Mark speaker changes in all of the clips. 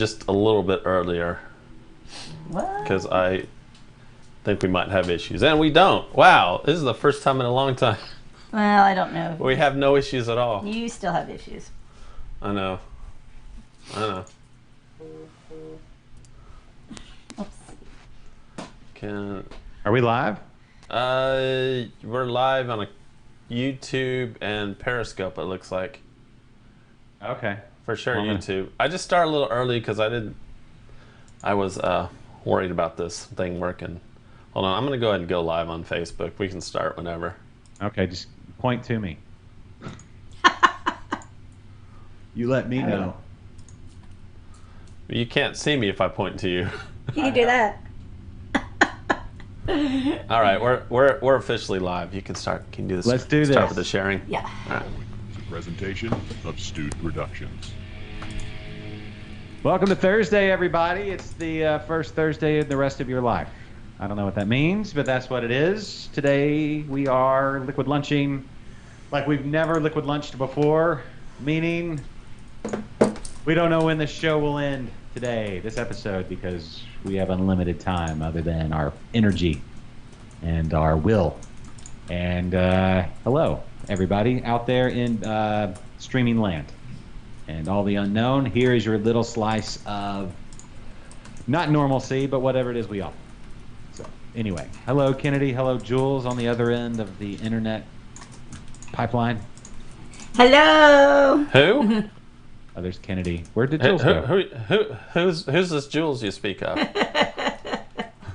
Speaker 1: just a little bit earlier.
Speaker 2: What?
Speaker 1: Because I think we might have issues. And we don't. Wow, this is the first time in a long time.
Speaker 2: Well, I don't know.
Speaker 1: We have no issues at all.
Speaker 2: You still have issues.
Speaker 1: I know.
Speaker 2: Oops.
Speaker 3: Are we live?
Speaker 1: We're live on a YouTube and Periscope, it looks like.
Speaker 3: Okay.
Speaker 1: For sure, YouTube. I just started a little early because I was worried about this thing working. Hold on, I'm going to go ahead and go live on Facebook. We can start whenever.
Speaker 3: Okay, just point to me. You let me know.
Speaker 1: You can't see me if I point to you.
Speaker 2: You can do that.
Speaker 1: All right, we're officially live. You can start. Can you do this?
Speaker 3: Let's do
Speaker 1: Start
Speaker 3: this.
Speaker 1: with the sharing.
Speaker 2: Yeah.
Speaker 1: All right.
Speaker 4: Presentation of Stewed Productions.
Speaker 3: Welcome to Thursday, everybody. It's the first Thursday of the rest of your life. I don't know what that means, but that's what it is. Today we are liquid lunching like we've never liquid lunched before, meaning we don't know when the show will end today, this episode, because we have unlimited time other than our energy and our will. And hello, everybody out there in streaming land and all the unknown. Here is your little slice of not normalcy, but whatever it is we offer. So anyway, hello Kennedy, hello Jules on the other end of the internet pipeline.
Speaker 2: Hello.
Speaker 1: Who?
Speaker 3: Oh, there's Kennedy. Where did Jules go?
Speaker 1: Who's this Jules you speak of?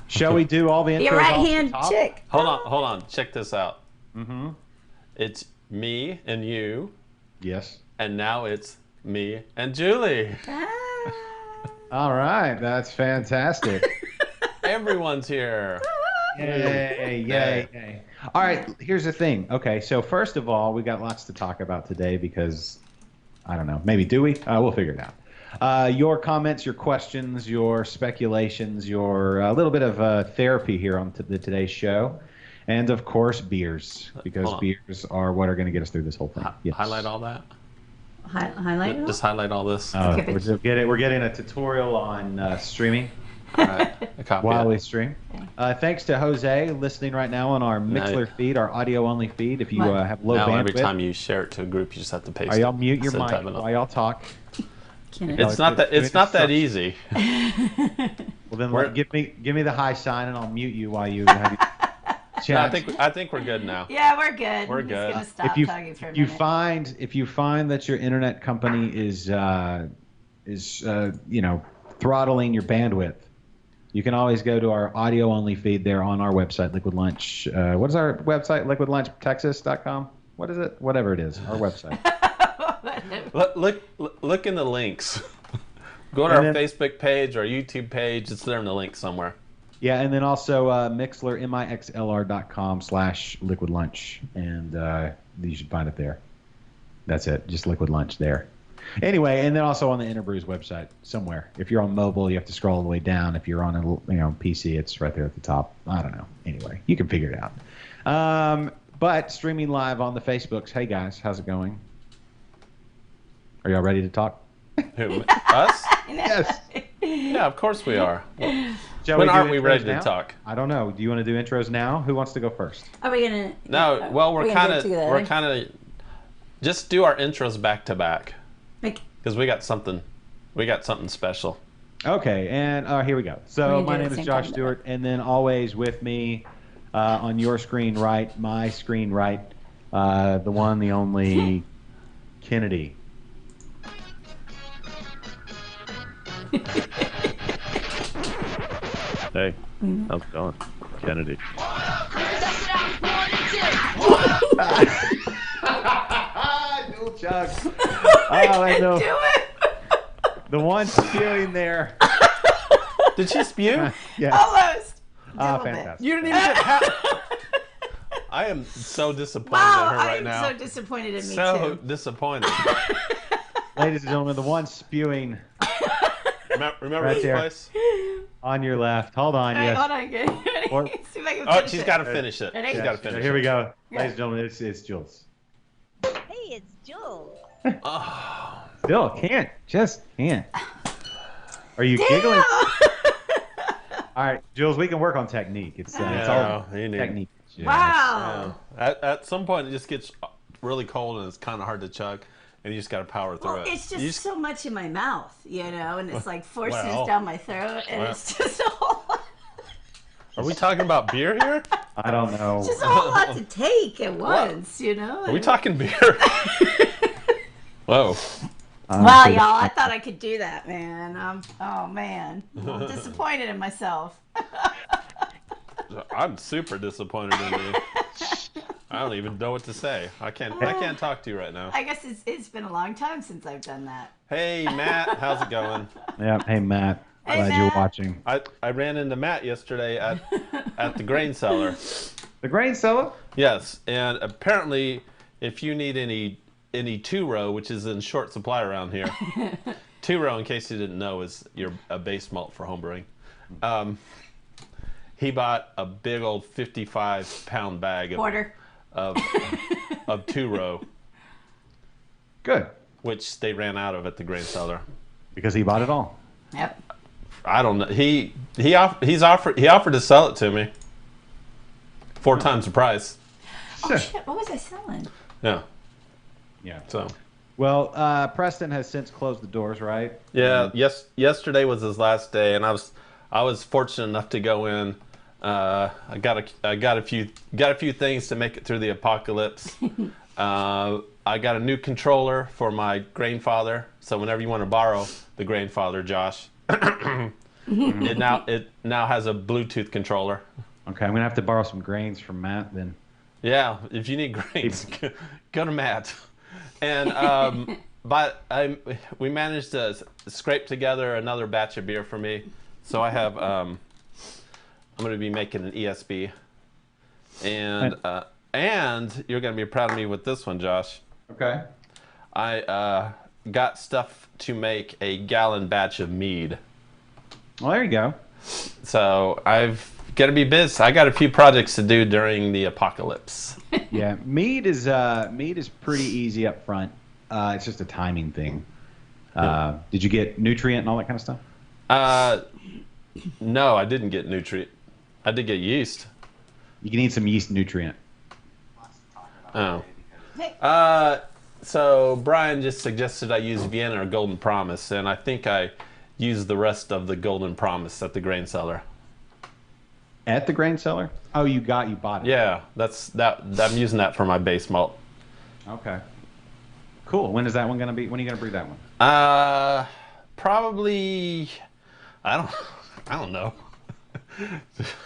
Speaker 3: Shall we do all the intros?
Speaker 2: Your right
Speaker 3: off the
Speaker 2: hand
Speaker 3: top?
Speaker 2: chick.
Speaker 1: Hold on. Check this out.
Speaker 3: Mm-hmm.
Speaker 1: It's me and you,
Speaker 3: Yes.
Speaker 1: and now it's me and Julie.
Speaker 2: Ah.
Speaker 3: All right, that's fantastic.
Speaker 1: Everyone's here.
Speaker 3: Yay. All right, here's the thing. Okay, so first of all, we got lots to talk about today because, I don't know, maybe do we? We'll figure it out. Your comments, your questions, your speculations, your little bit of therapy here on today's show. And, of course, beers, because beers are what are going to get us through this whole thing. Yes.
Speaker 1: Highlight all that.
Speaker 2: Highlight it
Speaker 1: Just
Speaker 2: all?
Speaker 1: highlight all this.
Speaker 2: Okay.
Speaker 3: We're getting a tutorial on streaming.
Speaker 1: All right. A copy.
Speaker 3: While we stream. Thanks to Jose listening right now on our Mixler feed, our audio-only feed. If you have low
Speaker 1: now
Speaker 3: bandwidth,
Speaker 1: every time you share it to a group, you just have to paste
Speaker 3: or y'all mute your
Speaker 1: instead of
Speaker 3: mic
Speaker 1: typing it.
Speaker 3: while y'all talk.
Speaker 1: It's not that easy.
Speaker 3: Well, then give me the high sign, and I'll mute you while you have your chat.
Speaker 1: No, I think we're good now.
Speaker 2: Yeah, we're good.
Speaker 1: We're
Speaker 2: I'm
Speaker 1: good.
Speaker 2: just gonna stop talking for a minute.
Speaker 3: If you find that your internet company is throttling your bandwidth, you can always go to our audio-only feed there on our website, Liquid Lunch. What is our website? LiquidLunchTexas.com? What is it? Whatever it is, our website.
Speaker 1: Look in the links. Go to our Facebook page or YouTube page. It's there in the link somewhere.
Speaker 3: Yeah, and then also Mixler, mixlr.com/Liquid Lunch, and you should find it there. That's it, just Liquid Lunch there. Anyway, and then also on the Interbrews website somewhere. If you're on mobile, you have to scroll all the way down. If you're on a PC, it's right there at the top. I don't know. Anyway, you can figure it out. But streaming live on the Facebooks. Hey guys, how's it going? Are y'all ready to talk?
Speaker 1: Who, us?
Speaker 3: Yes.
Speaker 1: Yeah, of course we are.
Speaker 3: When
Speaker 1: aren't we ready to talk?
Speaker 3: I don't know. Do you want to do intros now? Who wants to go first?
Speaker 2: Are we gonna?
Speaker 1: No. Well, we're kind
Speaker 2: together?
Speaker 1: of just do our intros back to back
Speaker 2: Like,
Speaker 1: because we got something special.
Speaker 3: Okay, and here we go. So my name is Josh Stewart, and then always with me on your screen right, my screen right, the one, the only, Kennedy.
Speaker 1: Hey, how's it going, Kennedy?
Speaker 3: Dual chug. Oh, I know.
Speaker 2: do it.
Speaker 3: The one spewing there.
Speaker 1: Did she spew?
Speaker 3: Yes.
Speaker 2: Almost.
Speaker 3: Fantastic.
Speaker 1: You didn't even get I am so disappointed
Speaker 2: Wow,
Speaker 1: in her right
Speaker 2: I'm
Speaker 1: now.
Speaker 2: so disappointed in me
Speaker 1: So
Speaker 2: too.
Speaker 1: disappointed.
Speaker 3: Ladies and gentlemen, the one spewing
Speaker 1: Remember
Speaker 3: Right
Speaker 1: this
Speaker 3: there.
Speaker 1: place?
Speaker 3: on your left. Hold on,
Speaker 2: All right,
Speaker 3: yes.
Speaker 2: hold on, good.
Speaker 3: Or-
Speaker 2: See if I can
Speaker 1: Oh,
Speaker 2: finish
Speaker 1: she's
Speaker 2: it.
Speaker 1: got to finish it.
Speaker 2: Ready?
Speaker 1: She's got to finish
Speaker 3: Here
Speaker 1: it.
Speaker 3: we go.
Speaker 2: Yeah.
Speaker 3: Ladies and gentlemen, it's Jules.
Speaker 5: Hey, it's Jules.
Speaker 1: Oh,
Speaker 3: Still can't. Just can't. Are you
Speaker 2: Damn!
Speaker 3: giggling? All right, Jules, we can work on technique. It's all technique. Yeah.
Speaker 2: Wow.
Speaker 1: At some point, it just gets really cold and it's kind of hard to chug, and you just got to power through it.
Speaker 2: It's just so much in my mouth, and it's like forcing
Speaker 1: Well,
Speaker 2: it down my throat, and it's just a whole lot.
Speaker 1: Are we talking about beer here?
Speaker 3: I don't know.
Speaker 2: It's just a whole lot to take at once,
Speaker 1: Are we talking beer? Whoa.
Speaker 2: Wow, y'all, I thought I could do that, man. Oh, man. I'm disappointed in myself.
Speaker 1: I'm super disappointed in you. I don't even know what to say. I can't talk to you right now.
Speaker 2: I guess it's been a long time since I've done that.
Speaker 1: Hey, Matt. How's it going?
Speaker 3: Yeah. Hey, Matt.
Speaker 2: Hey,
Speaker 3: Glad
Speaker 2: Matt.
Speaker 3: you're watching.
Speaker 1: I ran into Matt yesterday at the grain cellar.
Speaker 3: The grain cellar?
Speaker 1: Yes, and apparently, if you need any two-row, which is in short supply around here, two-row, in case you didn't know, is a base malt for homebrewing. He bought a big old 55-pound bag of two-row,
Speaker 3: Good.
Speaker 1: which they ran out of at the grain cellar.
Speaker 3: Because he bought it all.
Speaker 2: Yep.
Speaker 1: I don't know. He offered to sell it to me 4 times the price.
Speaker 2: Oh, shit. What was I selling?
Speaker 1: Yeah.
Speaker 3: Yeah.
Speaker 1: So.
Speaker 3: Well, Preston has since closed the doors, right?
Speaker 1: Yeah. Yesterday was his last day, and I was fortunate enough to go in. I got a few things to make it through the apocalypse. I got a new controller for my grainfather. So whenever you want to borrow the grainfather, Josh, it now has a Bluetooth controller.
Speaker 3: Okay, I'm gonna have to borrow some grains from Matt then.
Speaker 1: Yeah, if you need grains, go to Matt. And we managed to scrape together another batch of beer for me. So I have I'm going to be making an ESB, and you're going to be proud of me with this one, Josh.
Speaker 3: Okay.
Speaker 1: I got stuff to make a gallon batch of mead.
Speaker 3: Well, there you go.
Speaker 1: So I've got to be busy. I got a few projects to do during the apocalypse.
Speaker 3: Yeah, mead is pretty easy up front. It's just a timing thing. Did you get nutrient and all that kind of stuff?
Speaker 1: No, I didn't get nutrient. I did get yeast.
Speaker 3: You can need some yeast nutrient.
Speaker 1: Oh. So Brian just suggested I use Vienna or Golden Promise, and I think I used the rest of the Golden Promise at the grain cellar.
Speaker 3: At the grain cellar? Oh, you bought it.
Speaker 1: Yeah, I'm using that for my base malt.
Speaker 3: Okay. Cool. When is that one gonna be? When are you gonna brew that one?
Speaker 1: Probably. I don't know.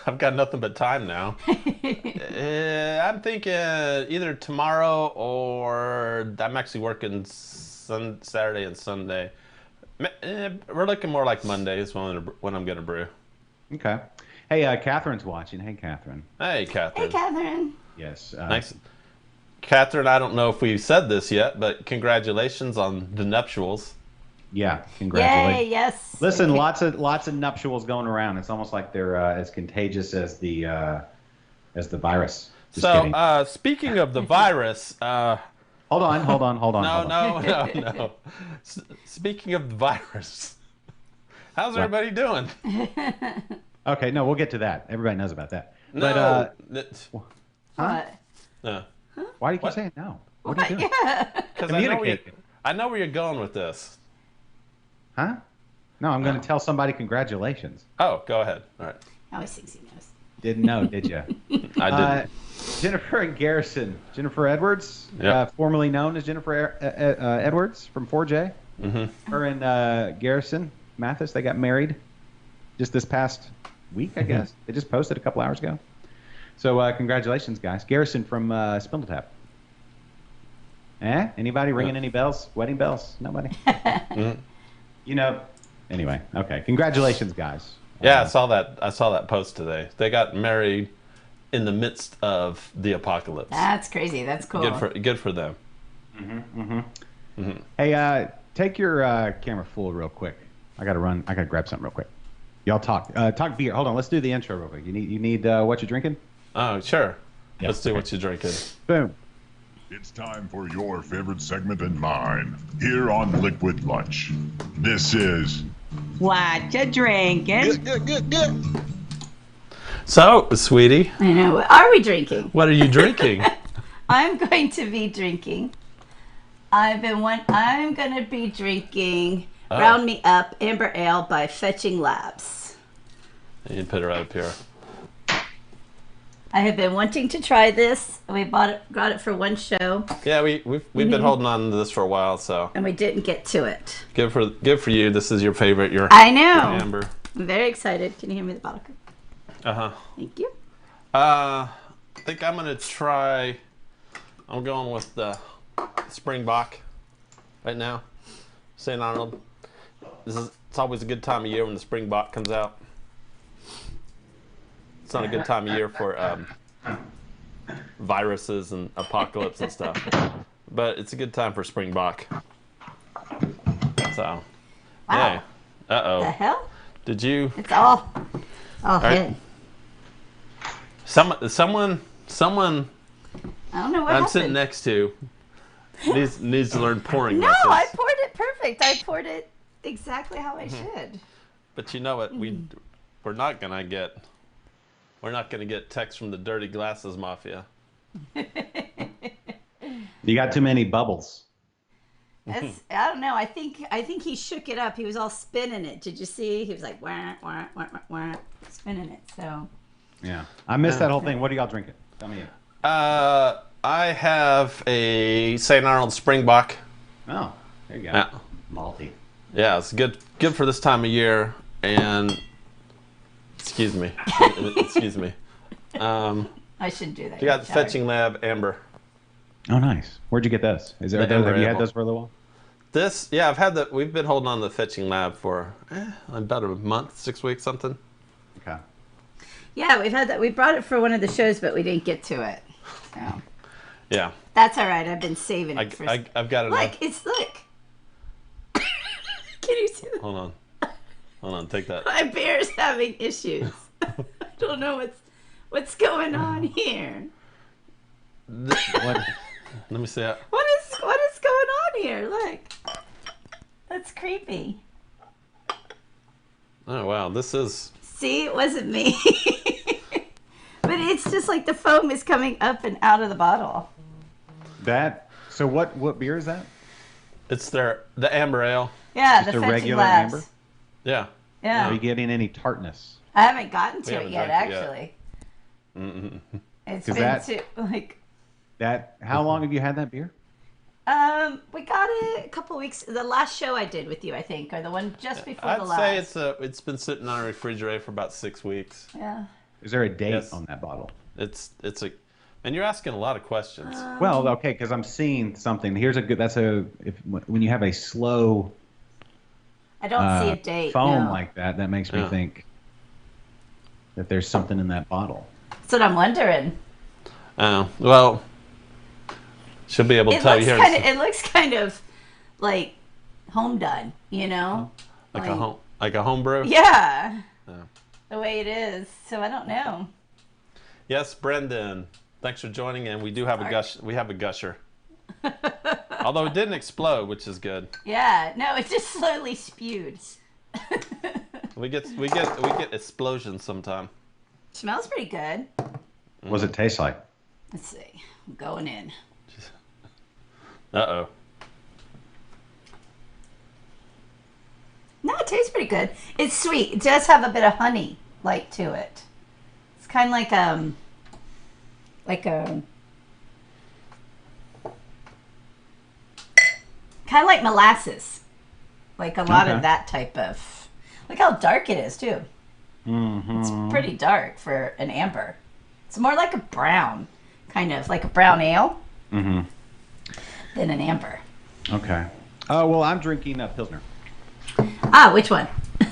Speaker 1: I've got nothing but time now. I'm thinking either tomorrow or I'm actually working Saturday and Sunday. We're looking more like Monday is when I'm gonna brew.
Speaker 3: Okay. Hey, Catherine's watching. Hey, Catherine.
Speaker 1: Hey, Catherine.
Speaker 2: Hey, Catherine.
Speaker 3: Yes.
Speaker 1: Nice. Catherine, I don't know if we've said this yet, but congratulations on the nuptials.
Speaker 3: Yeah, congratulations.
Speaker 2: Yay, yes.
Speaker 3: Listen, lots of nuptials going around. It's almost like they're as contagious as the virus. Just kidding.
Speaker 1: Speaking of the virus,
Speaker 3: hold on.
Speaker 1: No. Speaking of the virus, how's everybody doing?
Speaker 3: Okay, no, we'll get to that. Everybody knows about that.
Speaker 1: No.
Speaker 2: What?
Speaker 3: Why do you keep saying no? What are you doing?
Speaker 1: Because
Speaker 3: Communicate.
Speaker 1: I know where you're going with this.
Speaker 3: Huh? No, I'm going to tell somebody congratulations.
Speaker 1: Oh, go ahead. All right.
Speaker 2: I always think he knows.
Speaker 3: Didn't know, did you?
Speaker 1: I didn't.
Speaker 3: Jennifer and Garrison. Jennifer Edwards,
Speaker 1: Yep.
Speaker 3: formerly known as Jennifer Edwards from 4J.
Speaker 1: Mm-hmm.
Speaker 3: Her and Garrison Mathis, they got married just this past week, I guess. They just posted a couple hours ago. So congratulations, guys. Garrison from Spindletap. Anybody ringing any bells? Wedding bells? Nobody? You know. Anyway, okay. Congratulations, guys.
Speaker 1: Yeah, I saw that post today. They got married in the midst of the apocalypse.
Speaker 2: That's crazy. That's cool.
Speaker 1: Good for them.
Speaker 3: Hey, take your camera full real quick. I gotta run. I gotta grab something real quick. Y'all talk. Talk beer. Hold on. Let's do the intro real quick. You need what you're drinking?
Speaker 1: Oh, sure.
Speaker 3: Yeah,
Speaker 1: Let's do
Speaker 3: okay.
Speaker 1: what you're drinking.
Speaker 3: Boom.
Speaker 4: It's time for your favorite segment and mine here on Liquid Lunch. This is
Speaker 2: What you drinking?
Speaker 4: Good.
Speaker 1: So, sweetie,
Speaker 2: I know. What are we drinking?
Speaker 1: what are you drinking?
Speaker 2: I'm going to be drinking. I'm going to be drinking Round Me Up Amber Ale by Fetching Labs.
Speaker 1: You can put it right up here.
Speaker 2: I have been wanting to try this. We got it for one show,
Speaker 1: Yeah, we've been holding on to this for a while, so
Speaker 2: and we didn't get to it.
Speaker 1: good for you. This is your favorite. Your
Speaker 2: I know.
Speaker 1: Amber.
Speaker 2: I'm very excited. Can you hear me the bottle?
Speaker 1: Uh-huh.
Speaker 2: Thank you.
Speaker 1: I think I'm gonna try. I'm going with the Springbok right now. St. Arnold. It's always a good time of year when the Springbok comes out. It's not a good time of year for viruses and apocalypse and stuff, but it's a good time for Springbok. So,
Speaker 2: Wow.
Speaker 1: yeah.
Speaker 2: The
Speaker 1: Uh-oh.
Speaker 2: hell?
Speaker 1: Did you?
Speaker 2: It's all
Speaker 1: right.
Speaker 2: hid.
Speaker 1: Someone.
Speaker 2: I don't know what
Speaker 1: I'm
Speaker 2: happened.
Speaker 1: sitting next to needs to learn pouring
Speaker 2: No,
Speaker 1: methods.
Speaker 2: I poured it perfect. I poured it exactly how I should.
Speaker 1: But you know what? We're not gonna get texts from the Dirty Glasses Mafia.
Speaker 3: You got too many bubbles.
Speaker 2: I don't know. I think he shook it up. He was all spinning it. Did you see? He was like wah, wah, wah, wah, wah, spinning it. So
Speaker 3: Yeah. I missed that whole thing. What are y'all drinking? Tell me.
Speaker 1: I have a St. Arnold Springbok.
Speaker 3: Oh, there you go.
Speaker 1: Yeah,
Speaker 3: Malty.
Speaker 1: yeah, it's good for this time of year. And excuse me.
Speaker 2: I shouldn't do that.
Speaker 1: You got Fetching Lab Amber.
Speaker 3: Oh, nice. Where'd you get those? Have you had those for a little while?
Speaker 1: I've had that. We've been holding on to the Fetching Lab for about a month, 6 weeks, something.
Speaker 3: Okay.
Speaker 2: Yeah, we've had that. We brought it for one of the shows, but we didn't get to it. So
Speaker 1: Yeah,
Speaker 2: that's all right. I've been saving it for.
Speaker 1: I've got it.
Speaker 2: Look. Can you see that?
Speaker 1: Hold on, take that.
Speaker 2: My bear's having issues. I don't know what's going on here.
Speaker 3: What?
Speaker 1: Let me see that.
Speaker 2: What is going on here? Look, that's creepy.
Speaker 1: Oh wow, this is.
Speaker 2: See, it wasn't me. But it's just like the foam is coming up and out of the bottle.
Speaker 3: So what beer is that?
Speaker 1: It's the Amber Ale.
Speaker 2: Yeah,
Speaker 3: Just
Speaker 2: the
Speaker 3: a
Speaker 2: Fetching
Speaker 3: regular
Speaker 2: Labs.
Speaker 3: amber?
Speaker 1: Yeah.
Speaker 2: Yeah,
Speaker 3: Are you getting any tartness?
Speaker 2: I haven't gotten to
Speaker 1: We
Speaker 2: it
Speaker 1: haven't
Speaker 2: yet.
Speaker 1: drank it yet.
Speaker 2: Actually, it's
Speaker 3: Is
Speaker 2: been
Speaker 3: that- How long have you had that beer?
Speaker 2: we got it a couple weeks. The last show I did with you, I think, or the one just before the
Speaker 1: I'd
Speaker 2: last.
Speaker 1: say it's been sitting on a refrigerator for about 6 weeks.
Speaker 2: Yeah.
Speaker 3: Is there a date
Speaker 1: Yes.
Speaker 3: on that bottle?
Speaker 1: It's a, and you're asking a lot of questions.
Speaker 3: Well, okay, because I'm seeing something. When you have a slow
Speaker 2: I don't see a date.
Speaker 3: foam
Speaker 2: No.
Speaker 3: like that makes me
Speaker 1: Yeah.
Speaker 3: think that there's something in that bottle.
Speaker 2: That's what I'm wondering.
Speaker 1: Well, she'll be able to tell you here.
Speaker 2: It looks kind of like home done, you know?
Speaker 1: Like a home brew.
Speaker 2: Yeah.
Speaker 1: Yeah.
Speaker 2: The way it is. So I don't know.
Speaker 1: Yes, Brendan. Thanks for joining in. We do have We have a gusher. Although it didn't explode, which is good.
Speaker 2: Yeah. No, it just slowly spewed.
Speaker 1: We get explosions sometime.
Speaker 2: Smells pretty good.
Speaker 3: What does it taste like?
Speaker 2: Let's see. I'm going in.
Speaker 1: Uh-oh.
Speaker 2: No, it tastes pretty good. It's sweet. It does have a bit of honey like to it. It's kind of like a kind of like molasses. Like a lot of that type of. Look how dark it is too.
Speaker 3: Mm-hmm.
Speaker 2: It's pretty dark for an amber. It's more like a brown, kind of like a brown ale
Speaker 3: Mm-hmm.
Speaker 2: than an amber.
Speaker 3: Okay. Oh, well, I'm drinking a Pilsner.
Speaker 2: Ah, which one?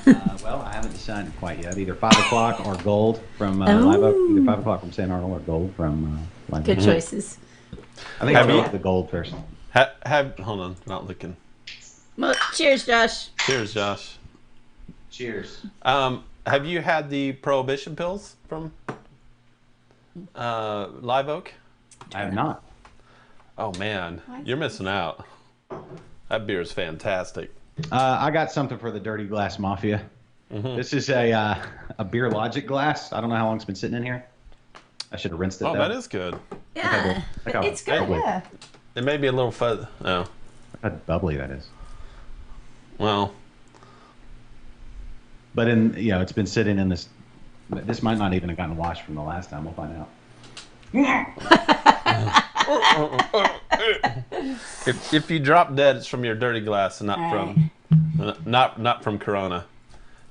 Speaker 3: Well, I haven't decided quite yet. Either 5 o'clock or Gold from Live Oak. Either 5 o'clock from St. Arnold or Gold from Live Oak.
Speaker 2: Good choices.
Speaker 3: I think I'll go with the Gold first.
Speaker 1: Hold on, not looking.
Speaker 2: Well, cheers, Josh.
Speaker 1: Cheers, Josh.
Speaker 3: Cheers.
Speaker 1: Have you had the Prohibition pills from Live Oak?
Speaker 3: I have not.
Speaker 1: Oh man, you're missing out. That beer is fantastic.
Speaker 3: I got something for the Dirty Glass Mafia. This is a Beer Logic glass. I don't know how long it's been sitting in here. I should have rinsed it.
Speaker 1: Oh,
Speaker 3: though.
Speaker 1: that is good.
Speaker 2: Yeah,
Speaker 3: Look how
Speaker 2: it's good.
Speaker 3: bubbly.
Speaker 2: Yeah.
Speaker 1: It may be a little fuzz. Oh,
Speaker 3: Look how bubbly that is.
Speaker 1: well.
Speaker 3: But it's been sitting in this. This might not even have gotten washed from the last time. We'll find out.
Speaker 1: If you drop dead, it's from your dirty glass and not
Speaker 2: All
Speaker 1: from not from Corona.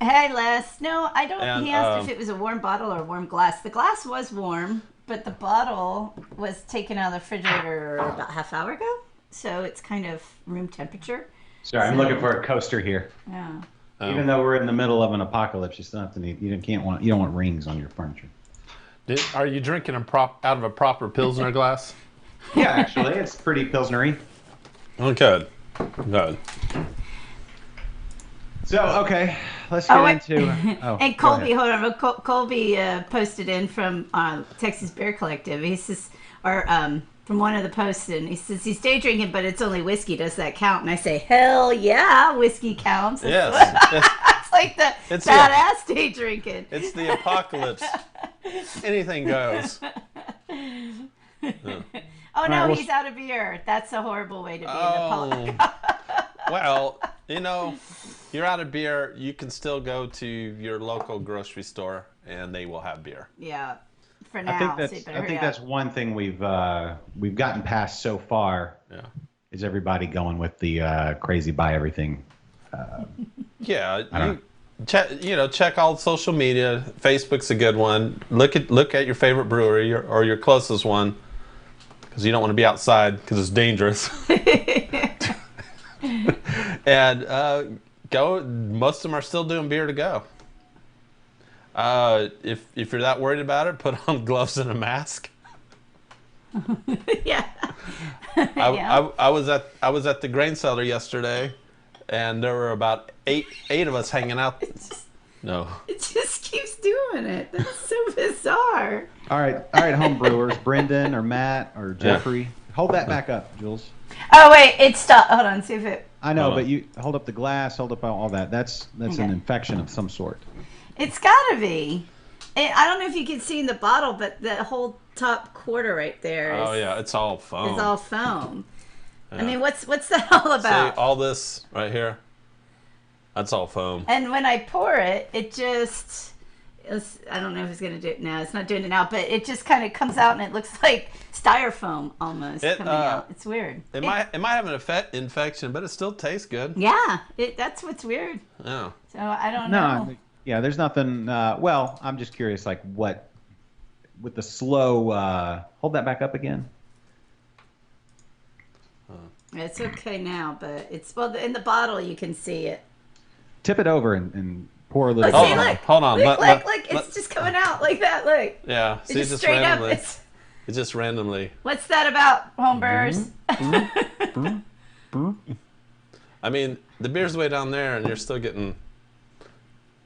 Speaker 2: Hey, Les. No, I don't.
Speaker 1: And,
Speaker 2: he asked if it was a warm bottle or a warm glass. The glass was warm, but the bottle was taken out of the refrigerator about half hour ago, so it's kind of room temperature.
Speaker 3: Sorry, I'm looking for a coaster here.
Speaker 2: Yeah.
Speaker 1: Oh.
Speaker 3: Even though we're in the middle of an apocalypse, you still have to need. You don't want rings on your furniture.
Speaker 1: Are you drinking out of a proper Pilsner glass?
Speaker 3: Yeah, actually, it's pretty pilsnery.
Speaker 1: Oh, good. Good.
Speaker 3: So okay, let's get into. Oh,
Speaker 2: And
Speaker 3: go
Speaker 2: Colby,
Speaker 3: ahead.
Speaker 2: hold on. Colby posted in from Texas Beer Collective. He says, from one of the posts, and he says he's day drinking, but it's only whiskey. Does that count? And I say, hell yeah, whiskey counts.
Speaker 1: Yes.
Speaker 2: It's like the
Speaker 1: It's
Speaker 2: badass day drinking.
Speaker 1: It's the apocalypse. Anything goes.
Speaker 2: Oh no,
Speaker 3: well,
Speaker 2: he's out of beer. That's a horrible way to be in the
Speaker 1: Oh.
Speaker 2: public.
Speaker 1: Well, you're out of beer. You can still go to your local grocery store, and they will have beer.
Speaker 2: Yeah, for now.
Speaker 3: I think
Speaker 2: so you
Speaker 3: that's.
Speaker 2: better
Speaker 3: I
Speaker 2: hurry
Speaker 3: think
Speaker 2: up.
Speaker 3: that's one thing we've gotten past so far.
Speaker 1: Yeah.
Speaker 3: Is everybody going with the crazy buy everything?
Speaker 1: Yeah.
Speaker 3: don't-
Speaker 1: Check all social media. Facebook's a good one. Look at your favorite brewery or your closest one, because you don't want to be outside because it's dangerous. And go. Most of them are still doing beer to go. If you're that worried about it, put on gloves and a mask.
Speaker 2: Yeah.
Speaker 1: I was at the grain cellar yesterday, and there were about eight of us hanging out. No.
Speaker 2: It just keeps doing it. That's so bizarre.
Speaker 3: All right, home brewers, Brendan or Matt or Jeffrey, hold that back up, Jules.
Speaker 2: Oh wait, it stopped. Hold on, see if it.
Speaker 3: I know,
Speaker 1: Hold
Speaker 3: but
Speaker 1: on.
Speaker 3: you hold up the glass, hold up all that. That's
Speaker 2: Okay.
Speaker 3: an infection of some sort.
Speaker 2: It's gotta be. I don't know if you can see in the bottle, but the whole top quarter right there is,
Speaker 1: Oh yeah, it's all foam.
Speaker 2: is all foam. I
Speaker 1: Yeah.
Speaker 2: mean, what's that all
Speaker 1: See
Speaker 2: about?
Speaker 1: all this right here? That's all foam.
Speaker 2: And when I pour it, it just. I don't know if it's gonna do it now. It's not doing it now, but it just kind of comes out and it looks like styrofoam almost coming out. It's weird.
Speaker 1: It might have an infection, but it still tastes good.
Speaker 2: Yeah, that's what's weird.
Speaker 1: Yeah.
Speaker 2: So I don't
Speaker 3: No,
Speaker 2: know.
Speaker 3: yeah, there's nothing. Well, I'm just curious, like what with the slow. Hold that back up again.
Speaker 2: It's okay now, but it's in the bottle you can see it.
Speaker 3: Tip it over and pour a little.
Speaker 2: Look, see,
Speaker 3: bit.
Speaker 2: look.
Speaker 1: Hold on.
Speaker 2: Look,
Speaker 1: Let-
Speaker 2: it's
Speaker 1: let-
Speaker 2: just coming out like that. Look.
Speaker 1: Yeah.
Speaker 2: It's
Speaker 1: See,
Speaker 2: just
Speaker 1: just
Speaker 2: straight up.
Speaker 1: randomly. It just randomly.
Speaker 2: What's that about, homebrewers?
Speaker 1: I mean, the beer's way down there, and you're still getting.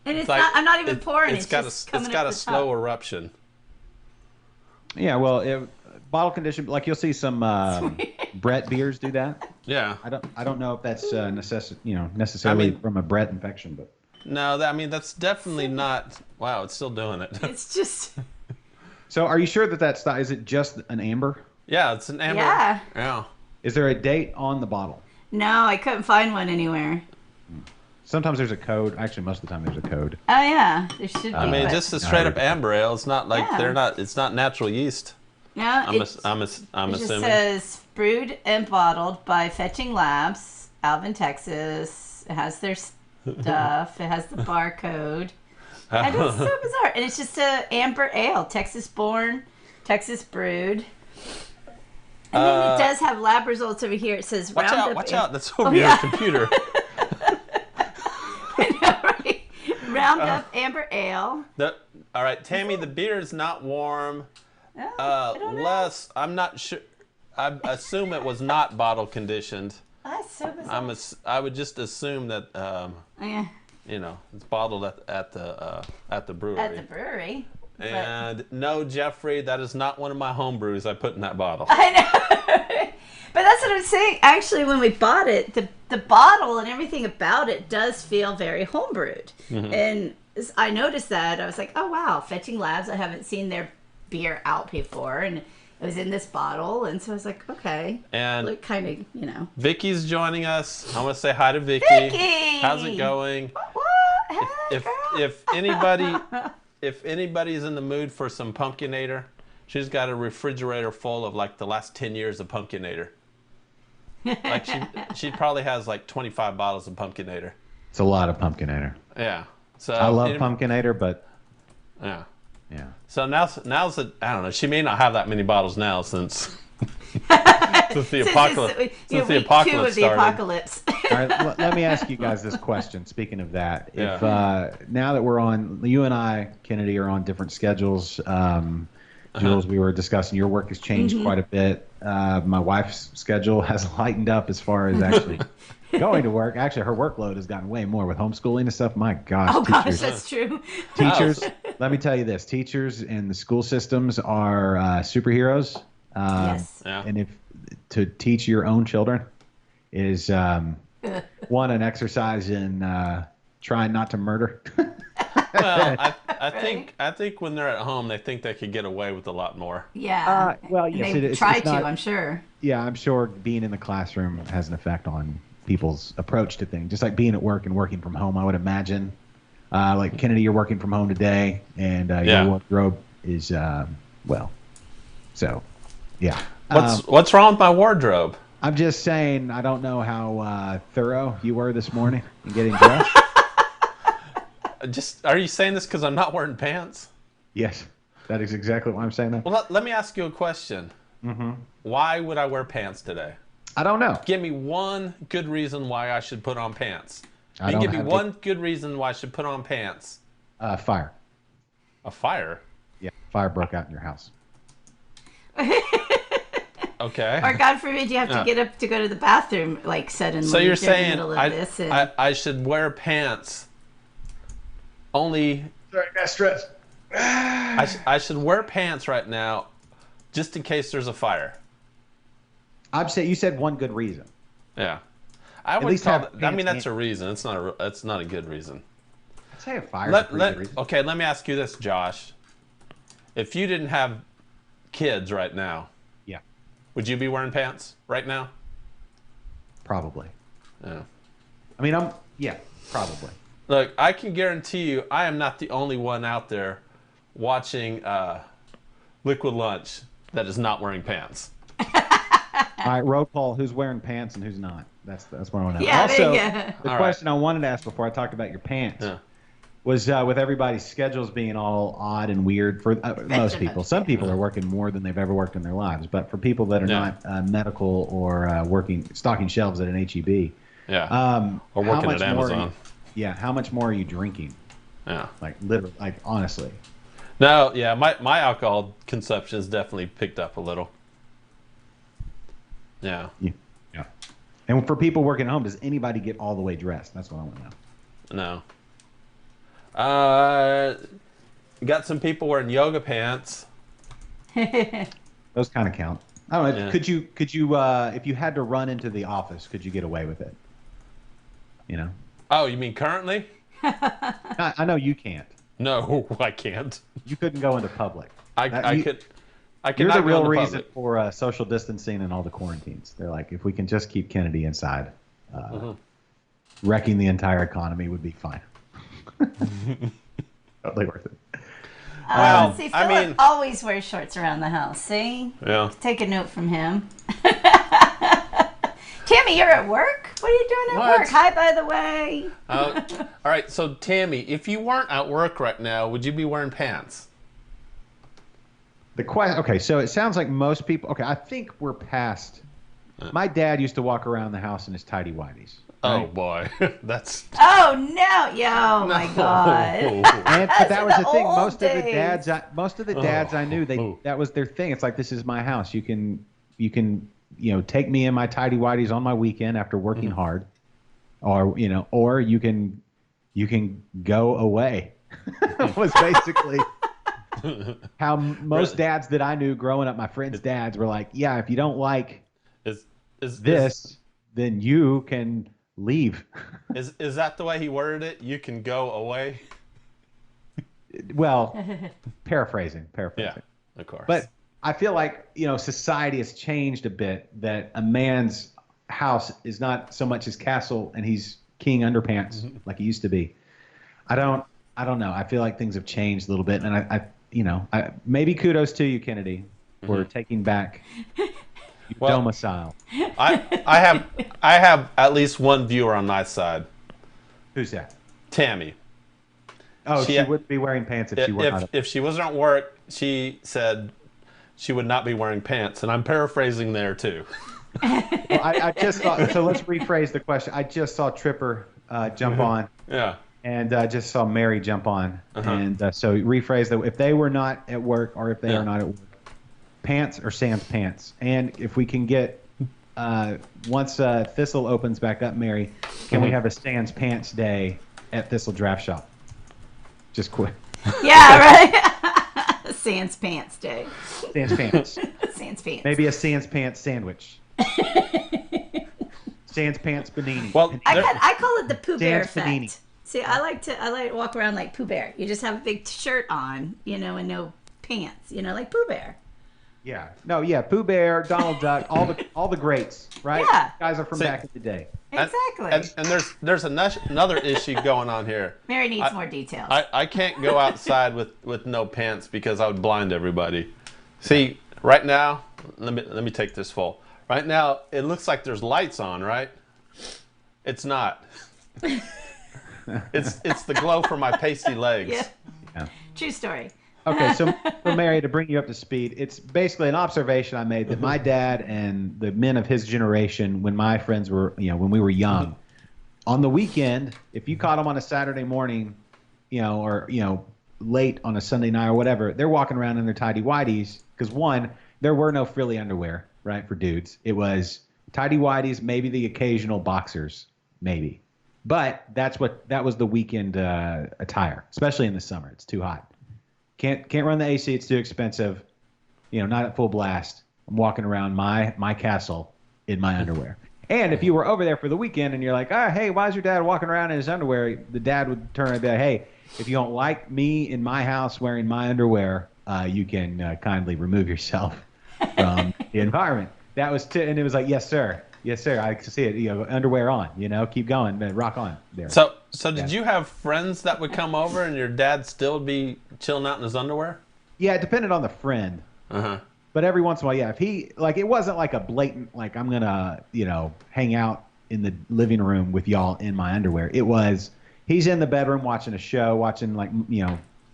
Speaker 2: And it's
Speaker 1: like,
Speaker 2: not. I'm not even pouring.
Speaker 1: It's
Speaker 2: It's
Speaker 1: got
Speaker 2: just
Speaker 1: a
Speaker 2: coming
Speaker 1: it's got
Speaker 2: up
Speaker 1: a
Speaker 2: the
Speaker 1: slow
Speaker 2: top.
Speaker 1: eruption.
Speaker 3: Yeah, well, bottle condition, like you'll see some Brett beers do that.
Speaker 1: Yeah.
Speaker 3: I don't know if that's necessarily
Speaker 1: I mean-
Speaker 3: from a Brett infection, but
Speaker 1: No, that's definitely not. Wow, it's still doing it.
Speaker 2: It's just.
Speaker 3: so are you sure that is it just an amber?
Speaker 1: Yeah, it's an amber.
Speaker 2: Yeah.
Speaker 1: Yeah.
Speaker 3: Is there a date on the bottle?
Speaker 2: No, I couldn't find one anywhere.
Speaker 3: Sometimes there's a code. Actually, most of the time there's a code.
Speaker 2: Oh yeah, there should be.
Speaker 1: I mean,
Speaker 2: but-
Speaker 1: just a straight up amber ale. It's not like
Speaker 2: Yeah.
Speaker 1: It's not natural yeast.
Speaker 2: no.
Speaker 1: I'm
Speaker 2: it
Speaker 1: just
Speaker 2: just
Speaker 1: assuming.
Speaker 2: says brewed and bottled by Fetching Labs, Alvin, Texas. It has their stuff. It has the barcode. And it's so bizarre. And it's just a amber ale, Texas born, Texas brewed. And then it does have lab results over here. It says
Speaker 1: Watch
Speaker 2: Roundup.
Speaker 1: out! Watch out! That's over
Speaker 2: Oh,
Speaker 1: your
Speaker 2: yeah.
Speaker 1: computer.
Speaker 2: I know, right? Roundup amber ale.
Speaker 1: All right, Tammy. The beer is not warm.
Speaker 2: Oh, I don't know.
Speaker 1: Les, I'm not sure. I assume it was not bottle conditioned.
Speaker 2: That's so bizarre.
Speaker 1: I would just assume that
Speaker 2: Yeah,
Speaker 1: it's bottled at the brewery.
Speaker 2: at the brewery.
Speaker 1: And no, Jeffrey, that is not one of my home brews I put in that bottle.
Speaker 2: I know. But that's what I'm saying. Actually, when we bought it, the the bottle and everything about it does feel very homebrewed. And I noticed that. I was like, oh, wow, Fetching Labs, I haven't seen their beer out before. And it was in this bottle. And so I was like, okay.
Speaker 1: And
Speaker 2: like, kind of, you know.
Speaker 1: Vicky's joining us. I want to say hi to Vicky.
Speaker 2: Vicky!
Speaker 1: How's it going?
Speaker 2: What? Hey,
Speaker 1: If anybody's in the mood for some Pumpkinator, she's got a refrigerator full of like the last 10 years of Pumpkinator. Like she probably has like 25 bottles of Pumpkinator.
Speaker 3: It's a lot of Pumpkinator.
Speaker 1: Yeah. So
Speaker 3: I love Pumpkinator, but
Speaker 1: yeah.
Speaker 3: So
Speaker 1: now's the, I don't know. She may not have that many bottles now since the apocalypse. Since the apocalypse started.
Speaker 2: Apocalypse.
Speaker 3: All right, let me ask you guys this question. Speaking of that, if now that we're on, you and I, Kennedy, are on different schedules. Jules, we were discussing your work has changed quite a bit. My wife's schedule has lightened up as far as actually going to work. Actually, her workload has gotten way more with homeschooling and stuff. My gosh.
Speaker 2: Oh, gosh, that's true.
Speaker 3: Teachers, let me tell you this. Teachers in the school systems are superheroes.
Speaker 2: Yes.
Speaker 3: And if to teach your own children is, one, an exercise in trying not to murder.
Speaker 1: Well, I think when they're at home, they think they could get away with a lot more.
Speaker 2: Yeah.
Speaker 3: Well, yes,
Speaker 2: they try to, I'm sure.
Speaker 3: Yeah, I'm sure being in the classroom has an effect on people's approach to things. Just like being at work and working from home, I would imagine. Like Kennedy, you're working from home today, and your wardrobe is well. So, yeah.
Speaker 1: What's wrong with my wardrobe?
Speaker 3: I'm just saying, I don't know how thorough you were this morning in getting dressed.
Speaker 1: Are you saying this because I'm not wearing pants?
Speaker 3: Yes, that is exactly why I'm saying that.
Speaker 1: Well, let me ask you a question. Why would I wear pants today?
Speaker 3: I don't know.
Speaker 1: Give me one good reason why I should put on pants. Give me one good reason why I should put on pants.
Speaker 3: Fire.
Speaker 1: A fire?
Speaker 3: Yeah, fire broke out in your house.
Speaker 1: Okay.
Speaker 2: Or God forbid you have to get up to go to the bathroom, like suddenly.
Speaker 1: So you're saying
Speaker 2: I
Speaker 1: should wear pants only...
Speaker 3: Sorry, I got stressed.
Speaker 1: I should wear pants right now just in case there's a fire.
Speaker 3: I'm saying you said one good reason.
Speaker 1: Yeah. I mean, that's a reason. It's not a good reason.
Speaker 3: I'd say a fire is a pretty good reason.
Speaker 1: Okay, let me ask you this, Josh. If you didn't have kids right now, would you be wearing pants right now?
Speaker 3: Probably.
Speaker 1: Yeah.
Speaker 3: I mean, probably.
Speaker 1: Look, I can guarantee you I am not the only one out there watching Liquid Lunch that is not wearing pants.
Speaker 3: All right, roll call. Who's wearing pants and who's not? That's what I want to know.
Speaker 2: Yeah,
Speaker 3: also, the
Speaker 1: All
Speaker 3: question I wanted to ask before I talked about your pants was with everybody's schedules being all odd and weird for most people. Some people are working more than they've ever worked in their lives, but for people that are not medical or stocking shelves at an HEB,
Speaker 1: or working at Amazon.
Speaker 3: How much more are you drinking?
Speaker 1: Yeah,
Speaker 3: like literally, like honestly.
Speaker 1: No, yeah, my alcohol consumption has definitely picked up a little. Yeah.
Speaker 3: And for people working at home, does anybody get all the way dressed? That's what I want to know.
Speaker 1: No. Got some people wearing yoga pants.
Speaker 3: Those kind of count. I don't know. Yeah. Could you if you had to run into the office, could you get away with it? You know?
Speaker 1: Oh, you mean currently?
Speaker 3: I know you can't.
Speaker 1: No, I can't.
Speaker 3: You couldn't go into public.
Speaker 1: I could.
Speaker 3: You're the real reason for social distancing and all the quarantines. They're like, if we can just keep Kennedy inside, wrecking the entire economy would be fine. Totally worth it.
Speaker 2: Well, see, Philip always wears shorts around the house. See?
Speaker 1: Yeah.
Speaker 2: Take a note from him. Tammy, you're at work? What are you doing at work? Hi, by the way.
Speaker 1: All right, so Tammy, if you weren't at work right now, would you be wearing pants?
Speaker 3: Okay, so it sounds like most people. Okay, I think we're past. My dad used to walk around the house in his tidy whities. Right?
Speaker 1: Oh boy, that's.
Speaker 2: Oh no! Oh my God!
Speaker 3: But that was the thing. Most of the dads I knew, that was their thing. It's like, this is my house. You can take me in my tidy whities on my weekend after working hard, or you can go away. Was basically. How most dads that I knew growing up, my friends' dads were like, yeah, if you don't like this, then you can leave.
Speaker 1: Is that the way he worded it? You can go away.
Speaker 3: Well, paraphrasing.
Speaker 1: Yeah, of course.
Speaker 3: But I feel like, society has changed a bit, that a man's house is not so much his castle and he's king underpants like he used to be. I don't know. I feel like things have changed a little bit, and I maybe kudos to you, Kennedy, for taking back your domicile.
Speaker 1: I have at least one viewer on my side.
Speaker 3: Who's that?
Speaker 1: Tammy.
Speaker 3: Oh, she wouldn't be wearing pants if she were not.
Speaker 1: If she wasn't at work, she said she would not be wearing pants, and I'm paraphrasing there too.
Speaker 3: Well, I just saw. So let's rephrase the question. I just saw Tripper jump on.
Speaker 1: Yeah.
Speaker 3: And just saw Mary jump on. And so rephrase that. If they were not at work, or if they are not at work, pants or sans pants. And if we can get once Thistle opens back up, Mary, can we have a sans pants day at Thistle Draft Shop? Just quick.
Speaker 2: Yeah, right. Sans pants day.
Speaker 3: Sans pants.
Speaker 2: Sans pants.
Speaker 3: Maybe a sans pants sandwich. Sans pants panini.
Speaker 1: Well,
Speaker 2: I call it the Pooh Bear
Speaker 3: Sans
Speaker 2: effect.
Speaker 3: panini.
Speaker 2: See, I like to walk around like Pooh Bear. You just have a big shirt on, and no pants, like Pooh Bear.
Speaker 3: Yeah. No. Yeah. Pooh Bear, Donald Duck, all the greats, right?
Speaker 2: Yeah.
Speaker 3: Guys are from back in the day.
Speaker 2: Exactly.
Speaker 1: And there's another issue going on here.
Speaker 2: Mary needs more details.
Speaker 1: I can't go outside with no pants because I would blind everybody. See, right now, let me take this full. Right now, it looks like there's lights on, right? It's not. It's the glow from my pasty legs.
Speaker 2: Yeah. True story.
Speaker 3: Okay, so Mary, to bring you up to speed, it's basically an observation I made that my dad and the men of his generation, when my friends were, when we were young, on the weekend, if you caught them on a Saturday morning, or late on a Sunday night or whatever, they're walking around in their tidy whities because one, there were no frilly underwear, right, for dudes. It was tidy whities, maybe the occasional boxers, maybe, but that was the weekend attire, especially in the summer. It's too hot. Can't run the AC. It's too expensive. Not at full blast. I'm walking around my castle in my underwear. And if you were over there for the weekend and you're like, hey, why is your dad walking around in his underwear? The dad would turn and be like, hey, if you don't like me in my house wearing my underwear, you can kindly remove yourself from the environment. That was and it was like, yes, sir. Yes, sir. I can see it. Underwear on. Keep going, man. Rock on. There.
Speaker 1: So did you have friends that would come over and your dad still be chilling out in his underwear?
Speaker 3: Yeah, it depended on the friend. But every once in a while, yeah. If he it wasn't like a blatant I'm gonna hang out in the living room with y'all in my underwear. It was he's in the bedroom watching a show, watching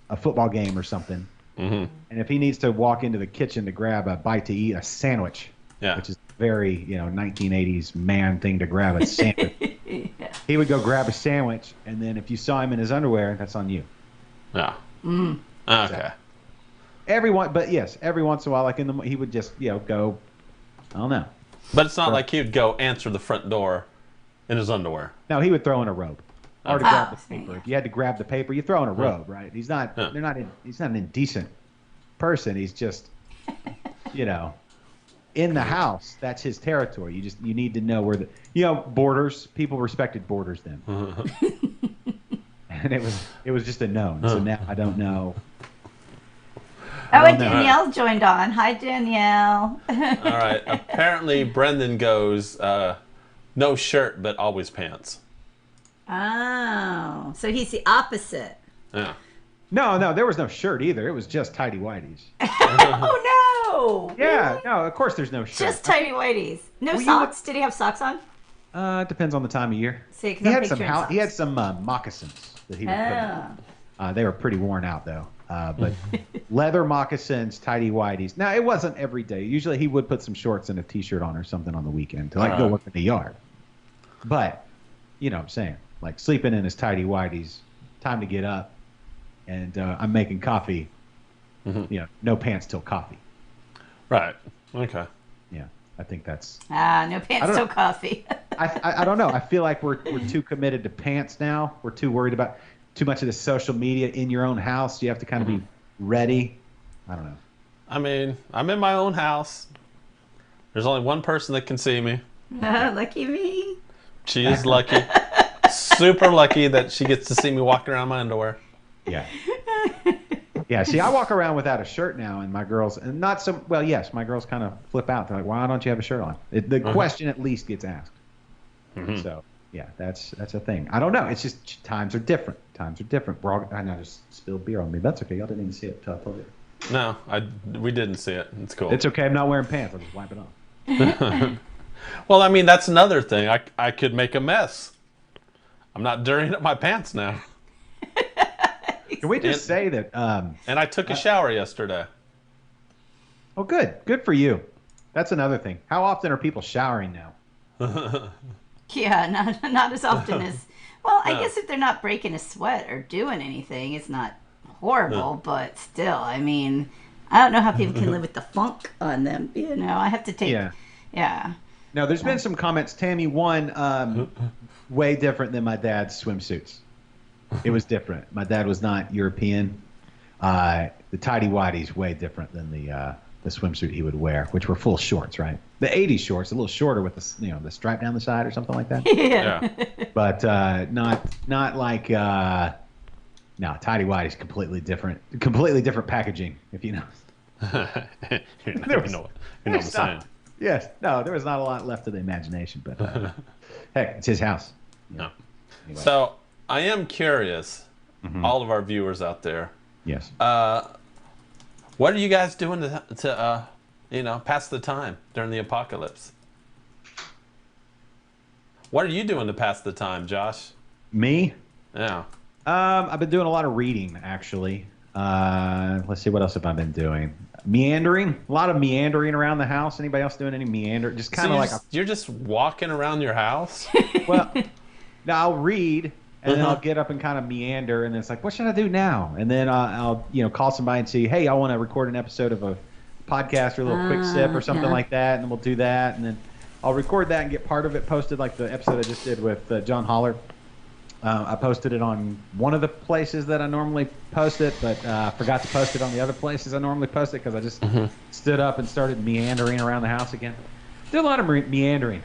Speaker 3: a football game or something. And if he needs to walk into the kitchen to grab a bite to eat, a sandwich, which is very 1980s man thing to grab a sandwich. He would go grab a sandwich, and then if you saw him in his underwear, that's on you.
Speaker 1: Yeah. Okay.
Speaker 3: So, every once in a while, he would just go. I don't know.
Speaker 1: But it's not like he would go answer the front door in his underwear.
Speaker 3: No, he would throw in a robe. Or to grab the paper. If you had to grab the paper, you throw in a robe, right? He's not. He's not an indecent person. He's just, in the house. That's his territory. You need to know where borders. People respected borders then. And it was just a known. So now I don't know.
Speaker 2: And Danielle joined on. Hi, Danielle.
Speaker 1: All right. Apparently, Brendan goes no shirt, but always pants.
Speaker 2: Oh, so he's the opposite.
Speaker 1: Yeah.
Speaker 3: No, there was no shirt either. It was just tidy whities.
Speaker 2: Oh no!
Speaker 3: Yeah,
Speaker 2: Really?
Speaker 3: no, of course there's no shirt.
Speaker 2: Just tidy whities. No socks. Did he have socks on?
Speaker 3: Depends on the time of year.
Speaker 2: See,
Speaker 3: he had some moccasins that he would put on. They were pretty worn out though. But leather moccasins, tidy whities. Now it wasn't every day. Usually he would put some shorts and a t-shirt on or something on the weekend to go work in the yard. But you know what I'm saying, like sleeping in his tidy whities, time to get up, and I'm making coffee. No pants till coffee.
Speaker 1: Right. Okay.
Speaker 3: Yeah, I think that's.
Speaker 2: No pants till coffee.
Speaker 3: I don't know. I feel like we're too committed to pants now. We're too worried about too much of the social media in your own house. You have to kind of be ready. I don't know.
Speaker 1: I mean, I'm in my own house. There's only one person that can see me.
Speaker 2: Lucky me.
Speaker 1: She is lucky. Super lucky that she gets to see me walking around in my underwear.
Speaker 3: Yeah. Yeah, see, I walk around without a shirt now, and my girls, and not so, well, yes, my girls kind of flip out. They're like, why don't you have a shirt on? The question at least gets asked. So, yeah, that's a thing. I don't know. It's just times are different. Times are different. I know I just spilled beer on me. That's okay. Y'all didn't even see it until I told you.
Speaker 1: No, we didn't see it. It's cool.
Speaker 3: It's okay. I'm not wearing pants. I'll just wipe it off.
Speaker 1: Well, I mean, that's another thing. I could make a mess. I'm not dirtying up my pants now.
Speaker 3: Can we just say that?
Speaker 1: And I took a shower yesterday.
Speaker 3: Oh, good. Good for you. That's another thing. How often are people showering now?
Speaker 2: Yeah, not as often as. Well, I guess if they're not breaking a sweat or doing anything, it's not horrible. But still, I mean, I don't know how people can live with the funk on them. You know, I have to take. Yeah.
Speaker 3: Now, there's been some comments. Tammy, one, way different than my dad's swimsuits. It was different. My dad was not European. The tighty-whities way different than the swimsuit he would wear, which were full shorts, right? The 80s shorts, a little shorter with the stripe down the side or something like that.
Speaker 2: Yeah.
Speaker 3: But not like no, tighty-whities completely different packaging, if you know.
Speaker 1: you know what I'm saying.
Speaker 3: Yes. No, there was not a lot left of the imagination, but heck, it's his house.
Speaker 1: No. Anyway. So I am curious, all of our viewers out there.
Speaker 3: Yes.
Speaker 1: What are you guys doing to pass the time during the apocalypse? What are you doing to pass the time, Josh?
Speaker 3: Me?
Speaker 1: Yeah.
Speaker 3: I've been doing a lot of reading, actually. Let's see, what else have I been doing? Meandering. A lot of meandering around the house. Anybody else doing any meander? Just kind of
Speaker 1: you're just walking around your house?
Speaker 3: Well, no, I'll read, and then I'll get up and kind of meander, and then it's like, what should I do now? And then I'll call somebody and say, hey, I want to record an episode of a podcast or a little quick sip or something like that, and then we'll do that, and then I'll record that and get part of it posted, like the episode I just did with John Holler. I posted it on one of the places that I normally post it, but forgot to post it on the other places I normally post it because I just stood up and started meandering around the house again. Did a lot of meandering.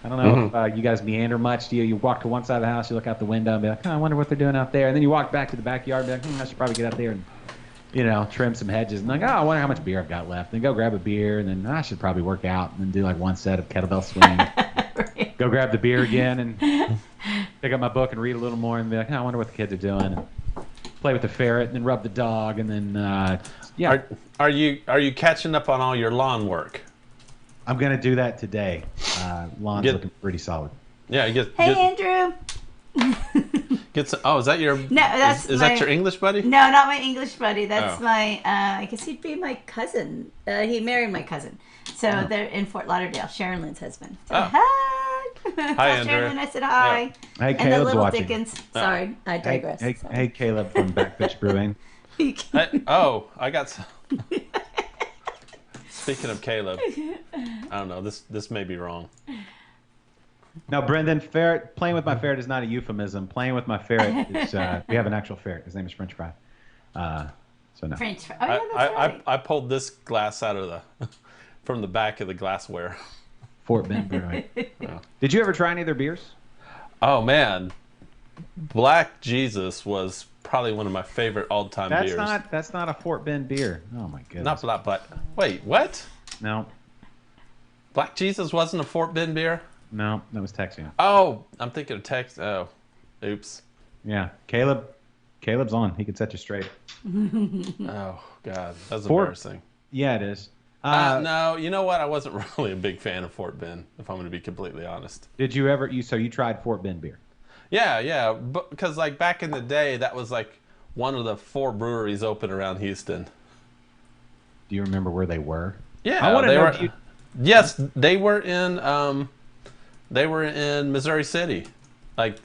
Speaker 3: I don't know if you guys meander much. Do you walk to one side of the house, you look out the window and be like, I wonder what they're doing out there. And then you walk back to the backyard and be like, I should probably get out there and trim some hedges. And like, I wonder how much beer I've got left. And then go grab a beer, and then I should probably work out and then do like one set of kettlebell swing. Right. Go grab the beer again and pick up my book and read a little more and be like, I wonder what the kids are doing. And play with the ferret and then rub the dog and then
Speaker 1: Are you catching up on all your lawn work?
Speaker 3: I'm gonna do that today. Lawn's looking pretty solid.
Speaker 1: Yeah,
Speaker 2: Andrew.
Speaker 1: Is that your?
Speaker 2: No, that's
Speaker 1: that your English buddy?
Speaker 2: No, not my English buddy. That's my. I guess he'd be my cousin. He married my cousin, so they're in Fort Lauderdale. Sharon Lynn's husband. So, hi.
Speaker 1: Hi, Andrew.
Speaker 2: Sharon Lynn, I said hi.
Speaker 3: Yeah. Hey,
Speaker 2: and
Speaker 3: Caleb's
Speaker 2: the little
Speaker 3: watching.
Speaker 2: Dickens. Sorry, I digress.
Speaker 3: Hey, Caleb from Backfish Brewing.
Speaker 1: I got some. Speaking of Caleb, I don't know. This may be wrong.
Speaker 3: No, Brendan, playing with my ferret is not a euphemism. Playing with my ferret is we have an actual ferret. His name is French Fry. So no.
Speaker 2: French Fry. Oh, yeah, that's right.
Speaker 1: I pulled this glass out of from the back of the glassware.
Speaker 3: Fort Bend Brewing. Did you ever try any of their beers?
Speaker 1: Oh man, Black Jesus was probably one of my favorite all-time beers.
Speaker 3: That's not a Fort Bend beer. Oh my goodness.
Speaker 1: Not Black. Wait, what?
Speaker 3: No.
Speaker 1: Black Jesus wasn't a Fort Bend beer?
Speaker 3: No, that was Texian.
Speaker 1: Oh, I'm thinking of Tex. Oh, oops.
Speaker 3: Yeah, Caleb's on. He can set you straight.
Speaker 1: Oh God, that's embarrassing.
Speaker 3: Yeah, it is.
Speaker 1: No, you know what? I wasn't really a big fan of Fort Bend, if I'm going to be completely honest.
Speaker 3: Did you ever? So you tried Fort Bend beer?
Speaker 1: Yeah, because like back in the day, that was like one of the 4 breweries open around Houston.
Speaker 3: Do you remember where they were?
Speaker 1: Yeah,
Speaker 3: I want to know.
Speaker 1: Yes, they were in. They were in Missouri City, like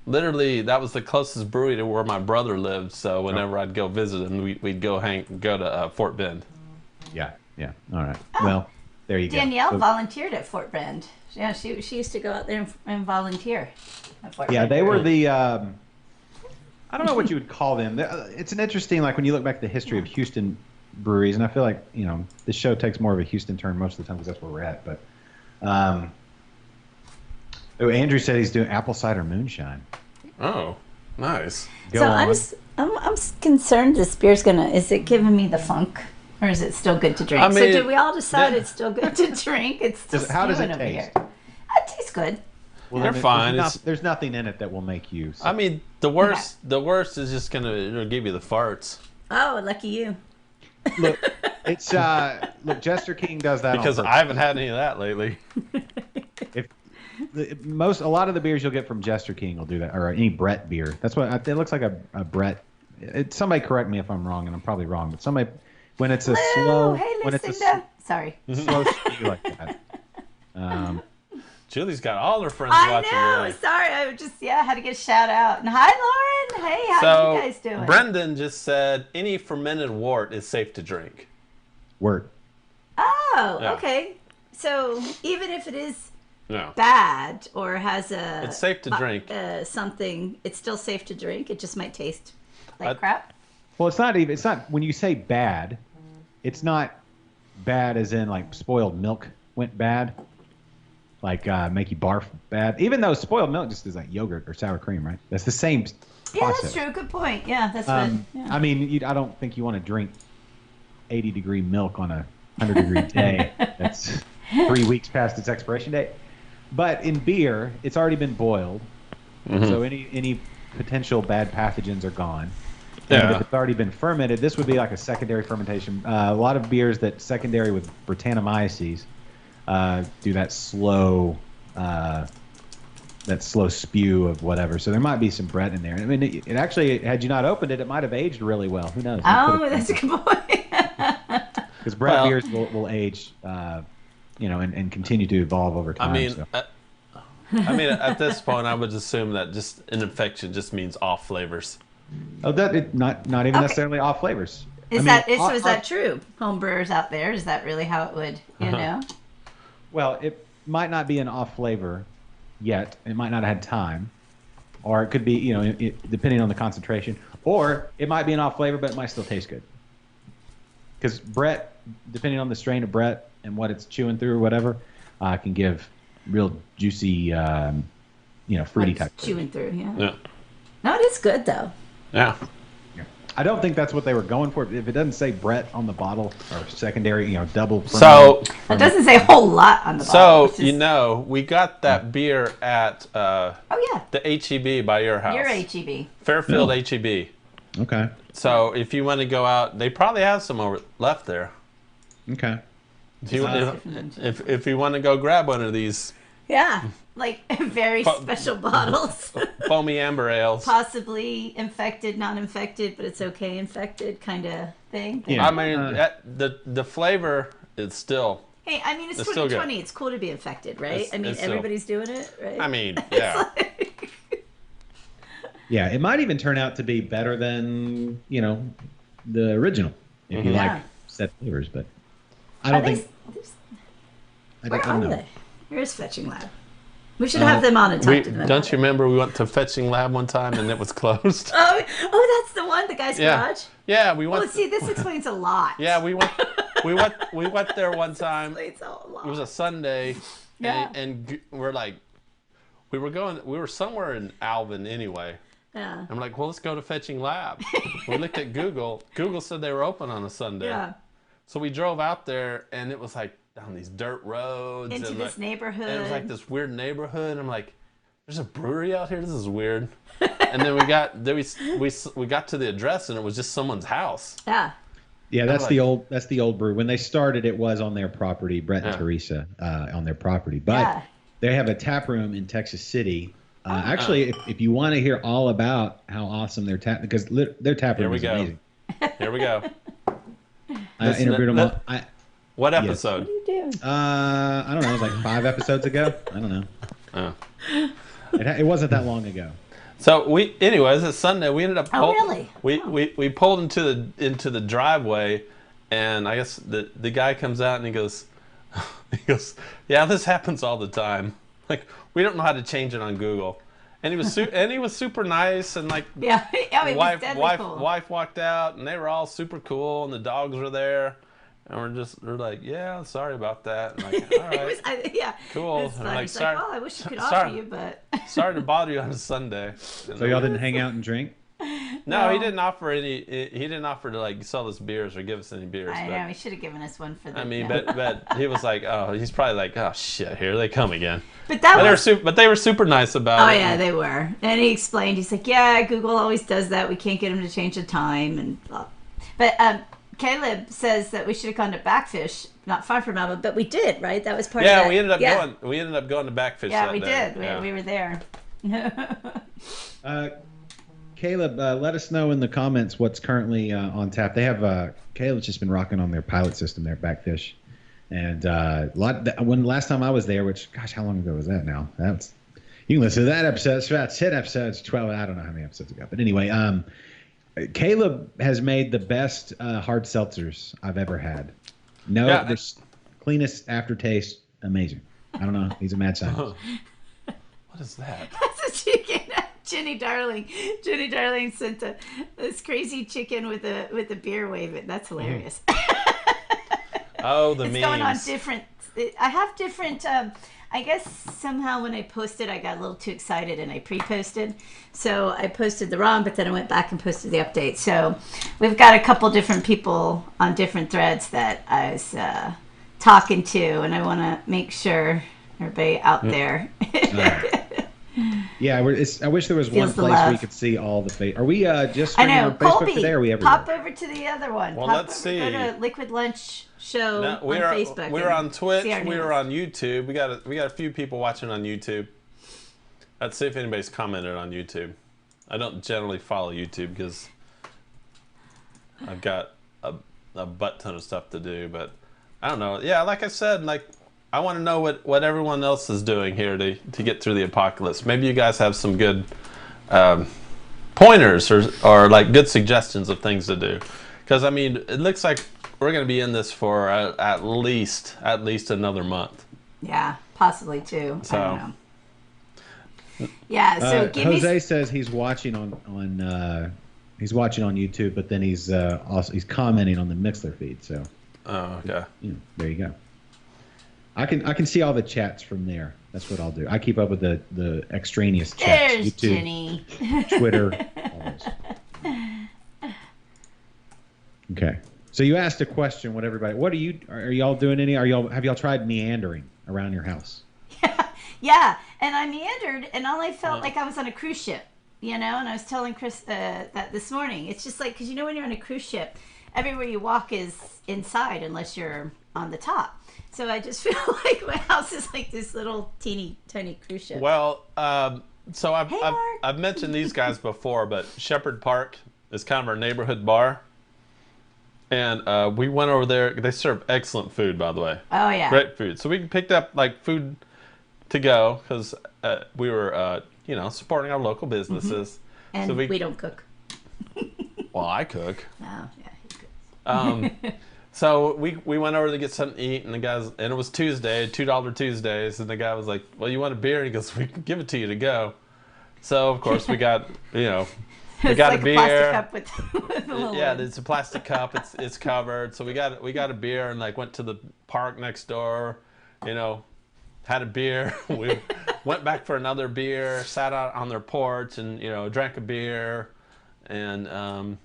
Speaker 1: literally. That was the closest brewery to where my brother lived. So whenever I'd go visit him, we'd go to Fort Bend.
Speaker 3: Yeah. All right. Oh, well, there you go.
Speaker 2: Danielle volunteered at Fort Bend. Yeah, she used to go out there and volunteer at Fort Bend.
Speaker 3: They were the. I don't know what you would call them. It's an interesting, like when you look back at the history of Houston breweries, and I feel like this show takes more of a Houston turn most of the time because that's where we're at. But Oh, Andrew said he's doing apple cider moonshine.
Speaker 1: Oh, nice.
Speaker 3: Go
Speaker 2: So
Speaker 3: on.
Speaker 2: I'm concerned this beer's is it giving me the funk? Or is it still good to drink?
Speaker 1: I
Speaker 2: So
Speaker 1: mean,
Speaker 2: did we all decide
Speaker 1: that-
Speaker 2: it's still good to drink? It's still
Speaker 3: How does it
Speaker 2: spewing over
Speaker 3: taste?
Speaker 2: here. It tastes good.
Speaker 3: Well,
Speaker 1: They're
Speaker 3: then
Speaker 1: fine.
Speaker 3: There's nothing in it that will make you.
Speaker 1: I mean, the worst is just gonna give you the farts.
Speaker 2: Oh, lucky you.
Speaker 3: Look, it's look. Jester King does that
Speaker 1: Because
Speaker 3: on
Speaker 1: I haven't had any of that lately.
Speaker 3: If a lot of the beers you'll get from Jester King will do that, or any Brett beer. That's what it looks like a Brett. Somebody correct me if I'm wrong, and I'm probably wrong. But somebody, when it's a
Speaker 2: Hello.
Speaker 3: slow,
Speaker 2: Hey,
Speaker 3: when it's
Speaker 2: Lucinda. Sorry.
Speaker 3: slow speed like that.
Speaker 1: Julie's got all her friends
Speaker 2: I
Speaker 1: watching
Speaker 2: know.
Speaker 1: today.
Speaker 2: Sorry. I just, had to get a shout out. And hi, Lauren. Hey, how
Speaker 1: So,
Speaker 2: you guys doing?
Speaker 1: Brendan just said any fermented wort is safe to drink.
Speaker 3: Word.
Speaker 2: Oh,
Speaker 1: Yeah.
Speaker 2: okay. So even if it is
Speaker 1: No.
Speaker 2: bad or has
Speaker 1: It's safe to drink.
Speaker 2: something, it's still safe to drink. It just might taste like
Speaker 1: I-
Speaker 2: crap.
Speaker 3: Well, it's not even. It's not when you say bad. It's not bad as in like spoiled milk went bad, like make you barf bad. Even though spoiled milk just is like yogurt or sour cream, right? That's the same
Speaker 2: Yeah,
Speaker 3: process.
Speaker 2: that's true. Good point. Yeah, that's good. Yeah.
Speaker 3: I mean, I don't think you want to drink 80-degree milk on a 100-degree day. That's 3 weeks past its expiration date. But in beer, it's already been boiled, so any potential bad pathogens are gone. And
Speaker 1: Yeah.
Speaker 3: if it's already been fermented, this would be like a secondary fermentation. A lot of beers that secondary with Brettanomyces do that slow spew of whatever. So there might be some Brett in there. I mean, it actually, had you not opened it, it might have aged really well. Who knows?
Speaker 2: Oh, that's a good point.
Speaker 3: Because Brett
Speaker 1: Well-
Speaker 3: beers will age, and continue to evolve over time.
Speaker 1: I mean,
Speaker 3: so.
Speaker 1: at this point, I would assume that just an infection just means off flavors.
Speaker 3: Not even
Speaker 2: Okay.
Speaker 3: necessarily off flavors.
Speaker 2: Is
Speaker 3: I mean,
Speaker 2: is that true? Home brewers out there, is that really how it would, know?
Speaker 3: Well, it might not be an off flavor yet. It might not have had time, or it could be, depending on the concentration, or it might be an off flavor, but it might still taste good. Because Brett, depending on the strain of Brett and what it's chewing through or whatever, can give real juicy, fruity
Speaker 2: Like
Speaker 3: type.
Speaker 2: chewing through, yeah.
Speaker 1: Yeah.
Speaker 2: No, it is good though.
Speaker 1: Yeah.
Speaker 3: I don't think that's what they were going for. If it doesn't say Brett on the bottle or secondary, double.
Speaker 1: So,
Speaker 2: It doesn't say a whole lot on the bottle.
Speaker 1: so
Speaker 2: which is-
Speaker 1: we got that beer at
Speaker 2: Oh yeah,
Speaker 1: the HEB by your house.
Speaker 2: your HEB.
Speaker 1: Fairfield
Speaker 3: No.
Speaker 1: HEB.
Speaker 3: Okay.
Speaker 1: So if you want to go out, they probably have some left there.
Speaker 3: Okay.
Speaker 1: If you,
Speaker 2: Different.
Speaker 1: if you want to go grab one of these
Speaker 2: Yeah, like very special bottles.
Speaker 1: foamy amber ales.
Speaker 2: Possibly infected, non-infected, but it's okay infected kind of thing.
Speaker 3: Yeah.
Speaker 1: I mean, the flavor is still.
Speaker 2: Hey, I mean, it's
Speaker 1: It's still good.
Speaker 2: 2020. It's cool to be infected, right?
Speaker 1: It's-
Speaker 2: I mean,
Speaker 1: it's still-
Speaker 2: everybody's doing it, right?
Speaker 1: I mean, yeah.
Speaker 3: Yeah, it might even turn out to be better than the original if you
Speaker 2: Yeah.
Speaker 3: like set flavors. But I don't think. I
Speaker 2: Where
Speaker 3: don't
Speaker 2: are
Speaker 3: know.
Speaker 2: they? Where's Fetching Lab? We should have them on and talk to them.
Speaker 1: Don't you remember we went to Fetching Lab one time and it was closed?
Speaker 2: Oh, that's the one, the guy's
Speaker 1: Yeah.
Speaker 2: garage.
Speaker 1: Yeah, we went.
Speaker 2: Oh, see, this explains a lot.
Speaker 1: Yeah, we went there one time.
Speaker 2: Explains a lot.
Speaker 1: It was a Sunday,
Speaker 2: Yeah.
Speaker 1: and we're like, we were somewhere in Alvin anyway.
Speaker 2: Yeah.
Speaker 1: I'm like, well, let's go to Fetching Lab. We looked at Google. Google said they were open on a Sunday.
Speaker 2: Yeah.
Speaker 1: So we drove out there, and it was like down these dirt roads.
Speaker 2: Into
Speaker 1: and
Speaker 2: this
Speaker 1: like,
Speaker 2: neighborhood.
Speaker 1: and it was like this weird neighborhood. And I'm like, there's a brewery out here. This is weird. And then we got to the address, and it was just someone's house.
Speaker 2: Yeah.
Speaker 3: Yeah, that's
Speaker 1: like-
Speaker 3: the old brew. When they started, it was on their property, Brett and
Speaker 1: Yeah.
Speaker 3: Teresa, on their property. But
Speaker 2: Yeah.
Speaker 3: they have a tap room in Texas City. Actually, if you want to hear all about how awesome their tap, because their tap
Speaker 1: Here
Speaker 3: room
Speaker 1: we
Speaker 3: is
Speaker 1: go.
Speaker 3: amazing.
Speaker 1: Here we go.
Speaker 3: I interviewed them.
Speaker 1: let-
Speaker 3: all.
Speaker 1: What
Speaker 3: Yes.
Speaker 1: episode?
Speaker 2: What are you doing?
Speaker 3: I don't know. It was like 5 episodes ago. I don't know.
Speaker 1: Oh.
Speaker 3: It wasn't that long ago.
Speaker 1: So anyways, it's Sunday. We ended up.
Speaker 2: Oh, really?
Speaker 1: We pulled into the driveway, and I guess the guy comes out and he goes, yeah, this happens all the time. Like, we don't know how to change it on Google. And he was super nice, and like
Speaker 2: Yeah. Oh, it was deadly cool.
Speaker 1: wife walked out, and they were all super cool, and the dogs were there, And we're like, yeah, sorry about that. And like, all right,
Speaker 2: Yeah.
Speaker 1: cool.
Speaker 2: It was
Speaker 1: And
Speaker 2: fun.
Speaker 1: like,
Speaker 2: He's
Speaker 1: sorry,
Speaker 2: like, well, I wish I could
Speaker 1: sorry,
Speaker 2: offer you, but.
Speaker 1: sorry to bother you on a Sunday.
Speaker 3: So y'all didn't hang out and drink?
Speaker 1: No, he didn't offer any. He didn't offer to like sell us beers or give us any beers.
Speaker 2: I
Speaker 1: but,
Speaker 2: know, he should have given us one for the.
Speaker 1: I mean,
Speaker 2: no.
Speaker 1: but he was like, oh, he's probably like, oh shit, here they come again.
Speaker 2: But that was.
Speaker 1: But they were super nice about
Speaker 2: Oh
Speaker 1: it.
Speaker 2: yeah, they were. And he explained. He's like, yeah, Google always does that. We can't get him to change the time and blah. But Caleb says that we should have gone to Backfish, not far from Alba, but we did, right? That was part of that.
Speaker 1: We ended up going. We ended up going to Backfish.
Speaker 2: Yeah,
Speaker 1: that
Speaker 2: we
Speaker 1: day.
Speaker 2: did. We were there.
Speaker 3: Caleb, let us know in the comments what's currently on tap. They have Caleb's just been rocking on their pilot system there, Backfish, and when last time I was there, which gosh, how long ago was that now? That's you can listen to that episode. It's about 10 episodes, 12. I don't know how many episodes ago, but anyway, Caleb has made the best hard seltzers I've ever had. No, the cleanest aftertaste, amazing. I don't know. He's a mad scientist.
Speaker 1: What is that?
Speaker 2: That's a chicken. Jenny Darling. Jenny Darling sent this crazy chicken with a beer wave. That's hilarious.
Speaker 1: Oh, the
Speaker 2: it's
Speaker 1: memes.
Speaker 2: going on different. I have different. I guess somehow when I posted, I got a little too excited and I pre-posted. So I posted the wrong, but then I went back and posted the update. So we've got a couple different people on different threads that I was talking to, and I want to make sure everybody out there.
Speaker 3: Yeah, I wish there was one
Speaker 2: Feels the
Speaker 3: place where you
Speaker 2: love.
Speaker 3: could see all the face. Are we just
Speaker 2: I
Speaker 3: streaming
Speaker 2: know.
Speaker 3: on Facebook
Speaker 2: Colby,
Speaker 3: today? Or are we everywhere?
Speaker 2: pop over to the other one.
Speaker 1: Well,
Speaker 2: Pop
Speaker 1: let's
Speaker 2: over,
Speaker 1: see.
Speaker 2: Go to Liquid Lunch Show
Speaker 1: No,
Speaker 2: on
Speaker 1: we're
Speaker 2: Facebook.
Speaker 1: we're
Speaker 2: and
Speaker 1: on Twitch.
Speaker 2: see our
Speaker 1: We
Speaker 2: news.
Speaker 1: were on YouTube. We got a few people watching on YouTube. Let's see if anybody's commented on YouTube. I don't generally follow YouTube because I've got a butt ton of stuff to do. But I don't know. Yeah, like I said, like I want to know what everyone else is doing here to get through the apocalypse. Maybe you guys have some good pointers or like good suggestions of things to do. Because I mean, it looks like we're going to be in this for at least another month.
Speaker 2: Yeah, possibly two.
Speaker 1: So.
Speaker 2: I don't know. Yeah, so give
Speaker 3: Jose
Speaker 2: me.
Speaker 3: says he's watching on he's watching on YouTube, but then he's commenting on the Mixler feed. So
Speaker 1: Oh, okay.
Speaker 3: there you go. I can see all the chats from there. That's what I'll do. I keep up with the extraneous chats.
Speaker 2: There's
Speaker 3: YouTube,
Speaker 2: Jenny.
Speaker 3: Twitter, all those. Okay. So you asked a question. What are y'all doing any? Have y'all tried meandering around your house?
Speaker 2: Yeah, and I meandered, and all I felt like I was on a cruise ship, and I was telling Chris that this morning. It's just like, because when you're on a cruise ship, everywhere you walk is inside unless you're on the top. So I just feel like my house is like this little teeny tiny cruise ship.
Speaker 1: Well, so
Speaker 2: Hey, Mark.
Speaker 1: I've mentioned these guys before, but Shepherd Park is kind of our neighborhood bar. And we went over there. They serve excellent food, by the way.
Speaker 2: Oh yeah.
Speaker 1: Great food. So we picked up like food to go because we were, supporting our local businesses.
Speaker 2: And
Speaker 1: so
Speaker 2: we don't cook.
Speaker 1: Well, I cook.
Speaker 2: Oh yeah, he cooks.
Speaker 1: So we went over to get something to eat, and it was Tuesday, $2 Tuesdays, and the guy was like, "Well, you want a beer?" And he goes, "We can give it to you to go." So of course we got, we
Speaker 2: It's
Speaker 1: got
Speaker 2: like
Speaker 1: a beer.
Speaker 2: plastic cup with a little
Speaker 1: Yeah,
Speaker 2: lid.
Speaker 1: it's a plastic cup. It's covered. So we got a beer and like went to the park next door. Had a beer. We went back for another beer. Sat out on their porch and drank a beer, and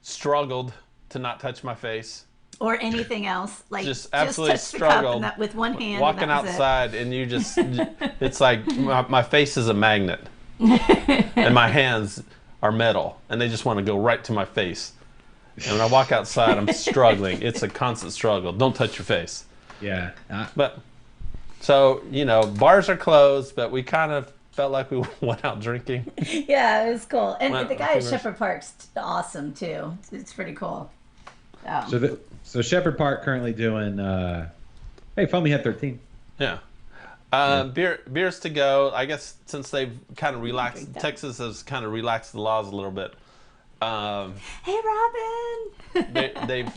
Speaker 1: struggled to not touch my face.
Speaker 2: Or anything else. Like
Speaker 1: Just absolutely
Speaker 2: touch the cup
Speaker 1: struggled.
Speaker 2: and with one hand.
Speaker 1: Walking
Speaker 2: and that was it.
Speaker 1: outside and you just, it's like my face is a magnet, and my hands are metal, and they just want to go right to my face. And when I walk outside, I'm struggling. It's a constant struggle. Don't touch your face.
Speaker 3: Yeah.
Speaker 1: But so bars are closed, but we kind of felt like we went out drinking.
Speaker 2: Yeah, it was cool. And
Speaker 1: Well,
Speaker 2: the guy at
Speaker 1: fingers-
Speaker 2: Shepherd Park's awesome too. It's pretty cool.
Speaker 3: So Shepherd Park currently doing. Hey, Foamy Head 13.
Speaker 1: Yeah. Beers to go. I guess since they've kind of relaxed,
Speaker 2: Drink that.
Speaker 1: Texas has kind of relaxed the laws a little bit.
Speaker 2: Hey, Robin.
Speaker 1: They've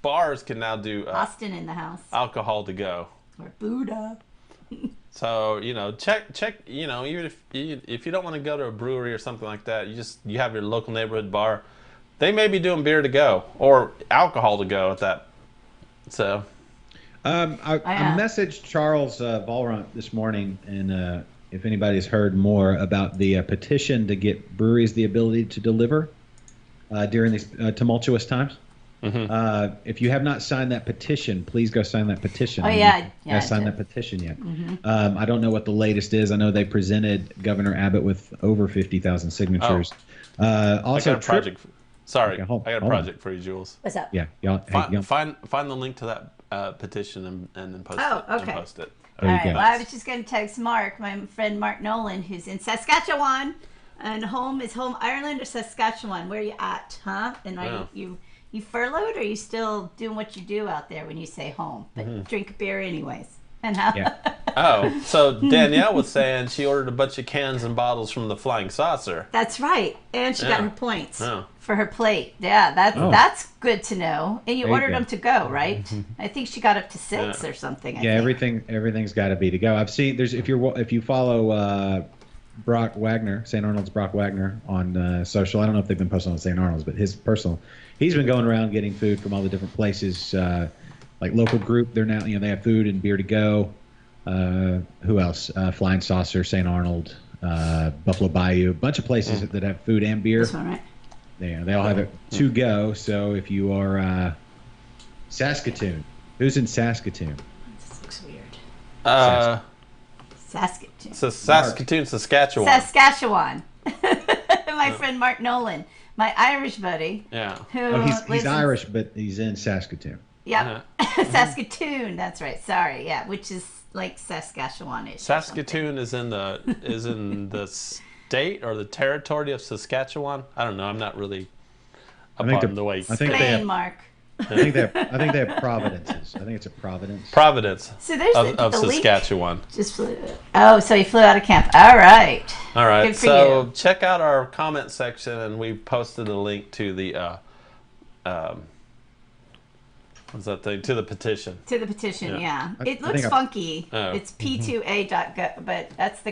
Speaker 1: bars can now do
Speaker 2: Austin in the house.
Speaker 1: alcohol to go.
Speaker 2: Or Buddha.
Speaker 1: So check. Even if you don't want to go to a brewery or something like that, you have your local neighborhood bar. They may be doing beer to go or alcohol to go at that. So.
Speaker 3: I messaged Charles Volrant this morning, and if anybody's heard more about the petition to get breweries the ability to deliver during these tumultuous times. Mm-hmm. If you have not signed that petition, please go sign that petition.
Speaker 2: Oh, yeah.
Speaker 3: Yeah, signed that petition yet. Mm-hmm. I don't know what the latest is. I know they presented Governor Abbott with over 50,000 signatures. Also,
Speaker 1: I got a project. Sorry, I got a project for you, Jules.
Speaker 2: What's up?
Speaker 3: Yeah,
Speaker 1: Find the link to that petition and then post it.
Speaker 2: Okay.
Speaker 1: And post it.
Speaker 2: All right. Well, I was just going to text Mark, my friend Mark Nolan, who's in Saskatchewan, and home Ireland or Saskatchewan. Where are you at, huh? And are you furloughed, or are you still doing what you do out there when you say home? But drink a beer anyways. And how?
Speaker 3: Yeah.
Speaker 1: Oh, so Danielle was saying she ordered a bunch of cans and bottles from the Flying Saucer.
Speaker 2: That's right, and she got her points for her plate. Yeah, that's good to know. And you ordered them to go, right? I think she got up to 6 or something. I think.
Speaker 3: Everything's got to be to go. I've seen if you follow Brock Wagner, St. Arnold's Brock Wagner on social. I don't know if they've been posting on St. Arnold's, but he's been going around getting food from all the different places. Like local group, they're now they have food and beer to go. Who else? Flying Saucer, St. Arnold, Buffalo Bayou, a bunch of places that have food and beer.
Speaker 2: This one, right?
Speaker 3: Yeah, they all have it to go. So if you are Saskatoon, who's in Saskatoon?
Speaker 2: This looks weird.
Speaker 1: Saskatoon, Saskatchewan.
Speaker 2: Saskatchewan. My friend Mark Nolan, my Irish buddy.
Speaker 1: Yeah.
Speaker 3: He's Irish, but he's in Saskatoon.
Speaker 2: Yep. Saskatoon. That's right. Sorry. Yeah, which is like Saskatchewan-ish.
Speaker 1: Saskatoon is in the state or the territory of Saskatchewan. I don't know. I'm not really up on the way.
Speaker 3: I think they have,
Speaker 2: Mark.
Speaker 3: I think they have Providences. I think it's a Providence.
Speaker 1: Providence.
Speaker 2: So there's
Speaker 1: of Saskatchewan.
Speaker 2: Just flew. Oh, so he flew out of camp. All right.
Speaker 1: All right.
Speaker 2: Good for
Speaker 1: so
Speaker 2: you.
Speaker 1: check out our comment section, and we posted a link to the what's that thing? To the petition.
Speaker 2: To the petition, yeah. It
Speaker 3: I
Speaker 2: looks
Speaker 3: think
Speaker 2: funky. It's p2a.gov, but that's the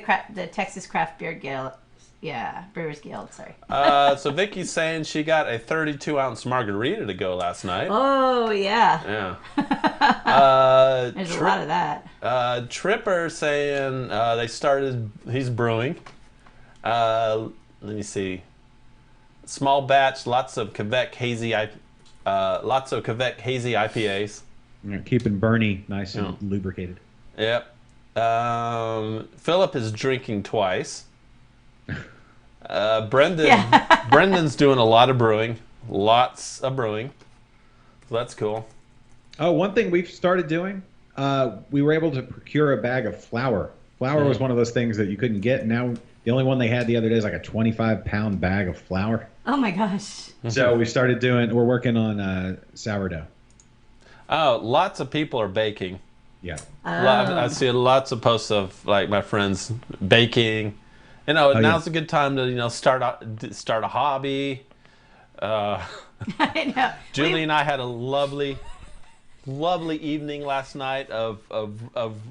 Speaker 2: Texas Craft Beer Guild. Yeah, Brewers Guild, sorry.
Speaker 1: So Vicky's saying she got a 32-ounce margarita to go last night.
Speaker 2: Oh, yeah.
Speaker 1: Yeah.
Speaker 2: There's a lot of that.
Speaker 1: Tripper saying he's brewing. Let me see. Small batch, lots of Quebec hazy IPAs.
Speaker 3: Keeping Bernie nice and lubricated.
Speaker 1: Yep. Philip is drinking twice. Brendan's doing a lot of brewing. Lots of brewing. So that's cool.
Speaker 3: Oh, one thing we've started doing, we were able to procure a bag of flour. Flour was one of those things that you couldn't get. Now the only one they had the other day is like a 25-pound bag of flour.
Speaker 2: Oh my gosh.
Speaker 3: So we're working on sourdough.
Speaker 1: Oh, lots of people are baking.
Speaker 3: Yeah.
Speaker 1: I see lots of posts of like my friends baking. Now's a good time to start a hobby.
Speaker 2: I know.
Speaker 1: Julie and I had a lovely evening last night of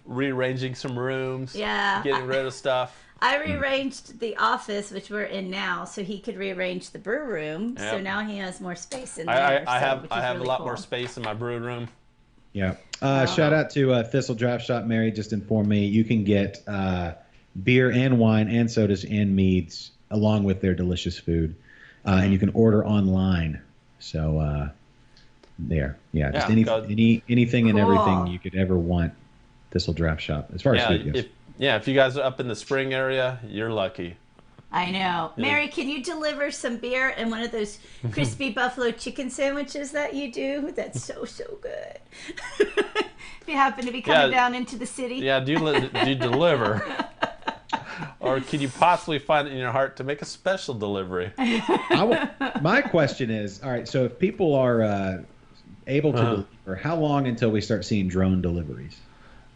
Speaker 1: rearranging some rooms.
Speaker 2: Yeah.
Speaker 1: Getting rid of stuff.
Speaker 2: I rearranged the office, which we're in now, so he could rearrange the brew room. Yep. So now he has more space in there.
Speaker 1: I have
Speaker 2: really
Speaker 1: a lot
Speaker 2: cool.
Speaker 1: more space in my brew room.
Speaker 3: Yeah. Shout out to Thistle Draft Shop. Mary just informed me you can get beer and wine and sodas and meads along with their delicious food, and you can order online. So just anything and everything you could ever want. Thistle Draft Shop as far as food goes.
Speaker 1: If you guys are up in the spring area, you're lucky.
Speaker 2: I know. Mary, can you deliver some beer and one of those crispy buffalo chicken sandwiches that you do? That's so good. If you happen to be coming down into the city.
Speaker 1: Yeah, do you deliver? Or can you possibly find it in your heart to make a special delivery?
Speaker 3: My question is, all right, so if people are able to deliver, how long until we start seeing drone deliveries?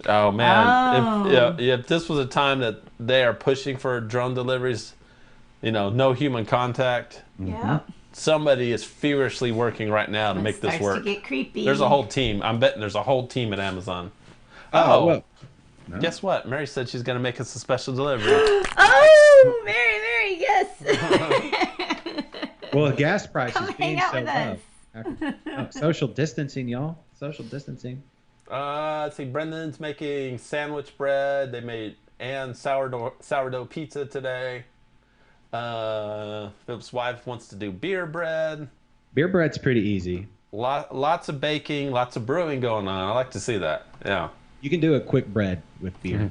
Speaker 1: Oh, man. If this was a time that they are pushing for drone deliveries, no human contact.
Speaker 2: Yeah.
Speaker 1: Somebody is feverishly working right now to make this work.
Speaker 2: To get creepy.
Speaker 1: There's a whole team. I'm betting there's a whole team at Amazon.
Speaker 3: Well. No.
Speaker 1: Guess what? Mary said she's going to make us a special delivery.
Speaker 2: Oh, Mary, yes.
Speaker 3: Well, gas prices
Speaker 2: Come
Speaker 3: being
Speaker 2: hang out
Speaker 3: so
Speaker 2: with
Speaker 3: low.
Speaker 2: us.
Speaker 3: Oh, social distancing, y'all. Social distancing.
Speaker 1: Let's see. Brendan's making sandwich bread. They made sourdough pizza today. Philip's wife wants to do beer bread.
Speaker 3: Beer bread's pretty easy.
Speaker 1: Lots of baking, lots of brewing going on. I like to see that. Yeah.
Speaker 3: You can do a quick bread with beer.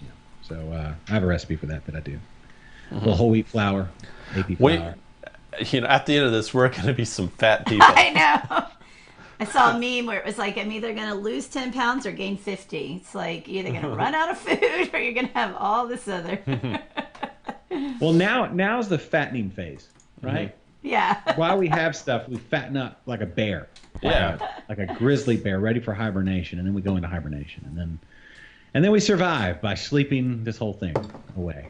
Speaker 3: Yeah. So I have a recipe for that I do. A little whole wheat flour, AP flour.
Speaker 1: At the end of this, we're going to be some fat people.
Speaker 2: I know. I saw a meme where it was like, I'm either going to lose 10 pounds or gain 50. It's like, you're either going to run out of food or you're going to have all this other.
Speaker 3: Well, now's the fattening phase, right?
Speaker 2: Yeah.
Speaker 3: While we have stuff, we fatten up like a bear. Like a grizzly bear ready for hibernation, and then we go into hibernation, and then we survive by sleeping this whole thing away.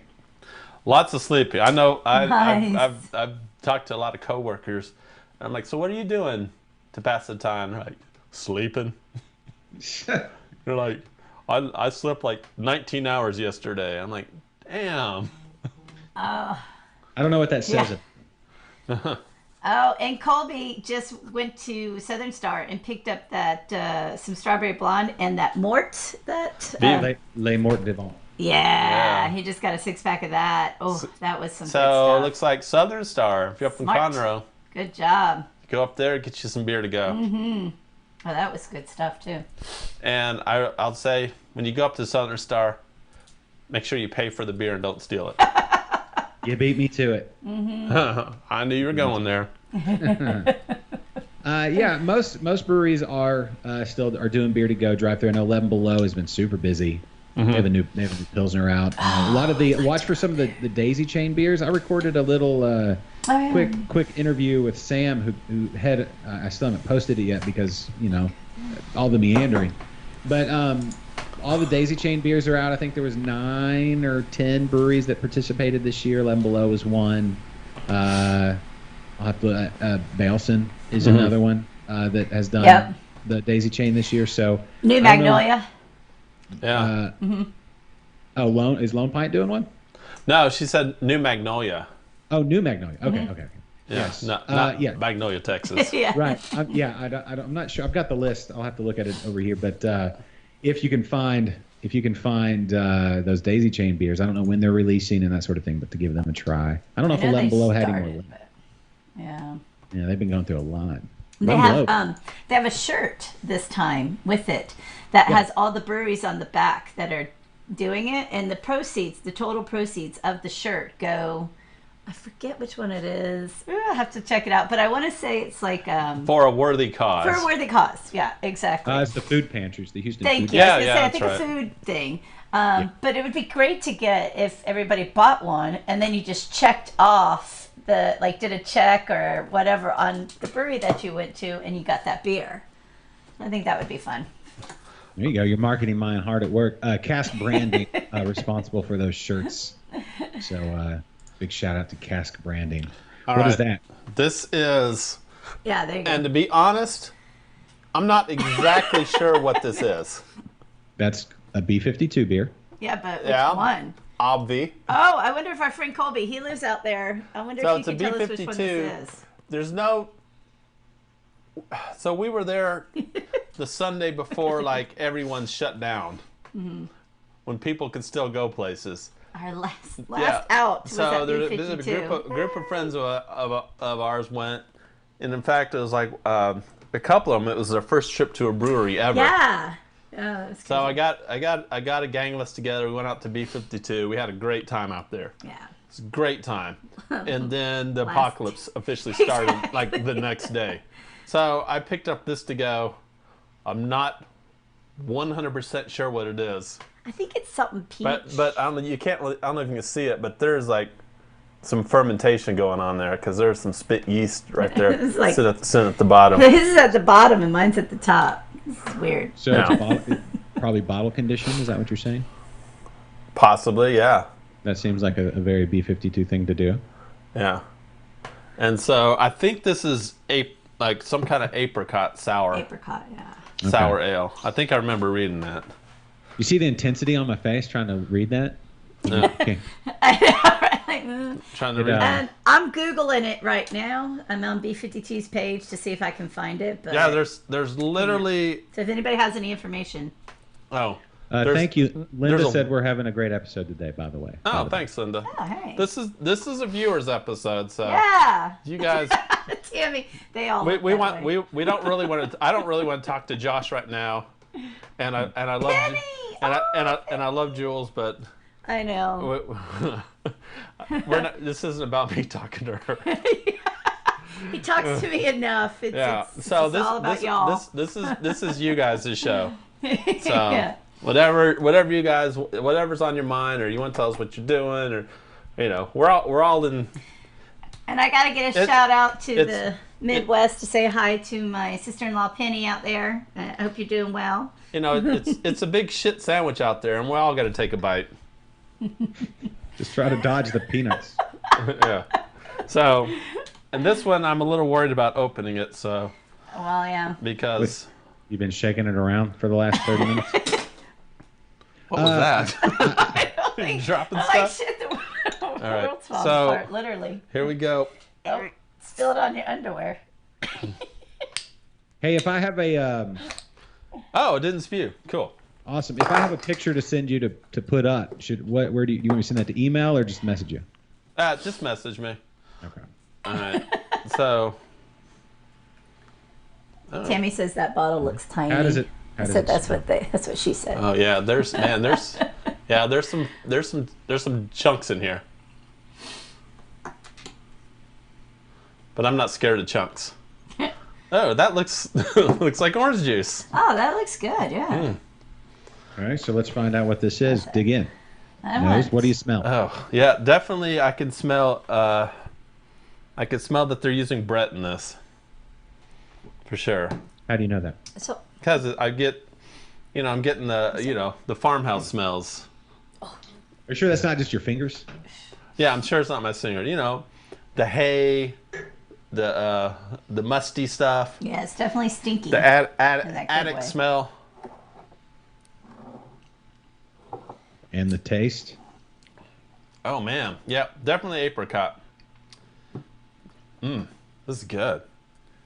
Speaker 1: Lots of sleeping. I know.
Speaker 2: Nice.
Speaker 1: I've talked to a lot of coworkers. And I'm like, so what are you doing to pass the time? They're like, sleeping. They're like, I slept like 19 hours yesterday. I'm like, damn.
Speaker 3: I don't know what that says.
Speaker 2: Yeah. Oh, and Colby just went to Southern Star and picked up that some strawberry blonde and that mort.
Speaker 3: Les Mort Vivant.
Speaker 2: Yeah, he just got a 6-pack of that. Oh, that was some good
Speaker 1: So
Speaker 2: stuff.
Speaker 1: it looks like Southern Star. If you're up in
Speaker 2: Smart.
Speaker 1: Conroe,
Speaker 2: Good job.
Speaker 1: go up there, get you some beer to go.
Speaker 2: Oh, that was good stuff too.
Speaker 1: And I'll say, when you go up to Southern Star, make sure you pay for the beer and don't steal it.
Speaker 3: You beat me to it.
Speaker 1: I knew you were going there.
Speaker 3: Yeah, most breweries are still doing beer to go drive through. I know 11 Below has been super busy. They have a new Pilsner out. A lot of watch for some of the Daisy Chain beers. I recorded a little quick interview with Sam, who had I still haven't posted it yet because all the meandering, but all the Daisy Chain beers are out. I think there was 9 or 10 breweries that participated this year. 11 Below was one. I'll have to, Baleson is another one that has done the Daisy Chain this year. So
Speaker 2: New Magnolia.
Speaker 1: Yeah.
Speaker 3: Is Lone Pint doing one?
Speaker 1: No, she said New Magnolia.
Speaker 3: Oh, New Magnolia. Okay.
Speaker 1: Yeah.
Speaker 3: Yes.
Speaker 1: Not
Speaker 3: Yeah.
Speaker 1: Magnolia, Texas.
Speaker 2: Yeah.
Speaker 3: Right. I'm not sure. I've got the list. I'll have to look at it over here. But if you can find those Daisy Chain beers, I don't know when they're releasing and that sort of thing, but to give them a try. I don't know if 11 Below had any more.
Speaker 2: Yeah.
Speaker 3: Yeah, they've been going through a lot.
Speaker 2: They have a shirt this time with it that has all the breweries on the back that are doing it, and the total proceeds of the shirt go. I forget which one it is. I have to check it out, but I want to say it's like
Speaker 1: For a worthy cause.
Speaker 2: for a worthy cause. Yeah, exactly.
Speaker 3: It's the food pantries, the Houston
Speaker 2: Thank
Speaker 3: food
Speaker 2: you.
Speaker 1: Yeah,
Speaker 2: I was gonna say, I think
Speaker 1: that's
Speaker 2: a food thing. But it would be great to get if everybody bought one and then you just checked off did a check or whatever on the brewery that you went to and you got that beer. I think that would be fun.
Speaker 3: There you go. Your marketing mind hard at work. Cask Branding responsible for those shirts. So big shout out to Cask Branding. What is that?
Speaker 1: This is.
Speaker 2: Yeah, there you go.
Speaker 1: And to be honest, I'm not exactly sure what this is.
Speaker 3: That's a B-52 beer.
Speaker 2: Yeah, but which one?
Speaker 1: Obvi.
Speaker 2: Oh, I wonder if our friend Colby, he lives out there. I wonder
Speaker 1: So
Speaker 2: if he
Speaker 1: it's
Speaker 2: can
Speaker 1: a
Speaker 2: tell us which one this is.
Speaker 1: There's no. So we were there the Sunday before, like everyone's shut down, when people can still go places.
Speaker 2: Our last out was
Speaker 1: So
Speaker 2: at
Speaker 1: there's
Speaker 2: B52.
Speaker 1: a group of friends of ours went, and in fact it was like a couple of them. It was their first trip to a brewery ever.
Speaker 2: Yeah.
Speaker 1: So I got a gang of us together. We went out to B52. We had a great time out there.
Speaker 2: Yeah.
Speaker 1: It's a great time. And then the apocalypse officially started like the next day. So I picked up this to go. I'm not 100% sure what it is.
Speaker 2: I think it's something peach.
Speaker 1: But I don't know, I don't know if you can see it, but there's like some fermentation going on there because there's some spit yeast right there
Speaker 2: It's like-
Speaker 1: sitting at the bottom.
Speaker 2: His is at the bottom and mine's at the top. This is weird.
Speaker 3: So it's probably bottle conditioned. Is that what you're saying?
Speaker 1: Possibly, yeah.
Speaker 3: That seems like a very B-52 thing to do.
Speaker 1: Yeah. And so I think this is like some kind of apricot sour
Speaker 2: Apricot, yeah.
Speaker 1: sour ale. I think I remember reading that.
Speaker 3: You see the intensity on my face trying to read that?
Speaker 1: Yeah.
Speaker 3: Okay.
Speaker 2: I know, right? like,
Speaker 1: Trying to
Speaker 3: Yeah.
Speaker 1: read.
Speaker 2: And I'm Googling it right now. I'm on B52's page to see if I can find it. But
Speaker 1: Yeah, there's literally.
Speaker 2: so if anybody has any information.
Speaker 1: Oh. there's-
Speaker 3: Thank you. Linda
Speaker 1: there's a-
Speaker 3: said we're having a great episode today, by the way.
Speaker 1: Oh, thanks, Linda.
Speaker 2: Oh, hey.
Speaker 1: This is a viewers episode, so
Speaker 2: Yeah.
Speaker 1: you guys.
Speaker 2: Tammy, they all.
Speaker 1: We,
Speaker 2: look
Speaker 1: we
Speaker 2: that
Speaker 1: want
Speaker 2: way.
Speaker 1: we don't really want to. I don't really want to talk to Josh right now, and I love
Speaker 2: Penny!
Speaker 1: and I love Jules, but
Speaker 2: I know.
Speaker 1: we're not. This isn't about me talking to her.
Speaker 2: He talks to me enough. It's,
Speaker 1: Yeah.
Speaker 2: it's
Speaker 1: So
Speaker 2: just all about y'all.
Speaker 1: this is you guys' show. So
Speaker 2: Yeah.
Speaker 1: whatever you guys, whatever's on your mind, or you want to tell us what you're doing, or we're all in.
Speaker 2: And I gotta get a
Speaker 1: It's-
Speaker 2: shout out to
Speaker 1: it's-
Speaker 2: the Midwest to say hi to my sister-in-law Penny out there. I hope you're doing well.
Speaker 1: It's a big shit sandwich out there, and we all got to take a bite.
Speaker 3: Just try to dodge the peanuts.
Speaker 1: Yeah. So, and this one I'm a little worried about opening it. So
Speaker 2: Well, yeah.
Speaker 1: because
Speaker 3: You've been shaking it around for the last 30 minutes.
Speaker 1: what was that?
Speaker 2: I don't
Speaker 1: You
Speaker 2: think,
Speaker 1: dropping
Speaker 2: I like
Speaker 1: stuff?
Speaker 2: shit the
Speaker 1: right,
Speaker 2: world's falling
Speaker 1: so-
Speaker 2: apart, literally.
Speaker 1: Here we go.
Speaker 2: Oh, spill it on your underwear.
Speaker 3: Hey, if I have a
Speaker 1: Oh, it didn't spew. Cool.
Speaker 3: awesome, if I have a picture to send you to put up, where do you want me to send that to email or just message you?
Speaker 1: Just message me.
Speaker 3: Okay.
Speaker 1: All right. So.
Speaker 2: Tammy says that bottle looks tiny.
Speaker 3: How does it?
Speaker 2: I said that's what she said.
Speaker 1: Oh yeah, there's some chunks in here. But I'm not scared of chunks. Oh, that looks looks like orange juice.
Speaker 2: Oh, that looks good. Yeah.
Speaker 3: All right, so let's find out what this is. Dig in.
Speaker 2: I
Speaker 3: Nose,
Speaker 2: want-
Speaker 3: what do you smell?
Speaker 1: Oh yeah, definitely. I can smell. I can smell that they're using Brett in this. For sure.
Speaker 3: How do you know that?
Speaker 2: So
Speaker 1: Because I get, I'm getting the farmhouse smells.
Speaker 3: Are you sure that's not just your fingers?
Speaker 1: Yeah, I'm sure it's not my singer. The hay, the musty stuff,
Speaker 2: yeah, it's definitely stinky.
Speaker 1: the
Speaker 2: that good
Speaker 1: attic
Speaker 2: way.
Speaker 1: smell.
Speaker 3: And the taste?
Speaker 1: Oh man, yeah, definitely apricot. This is good.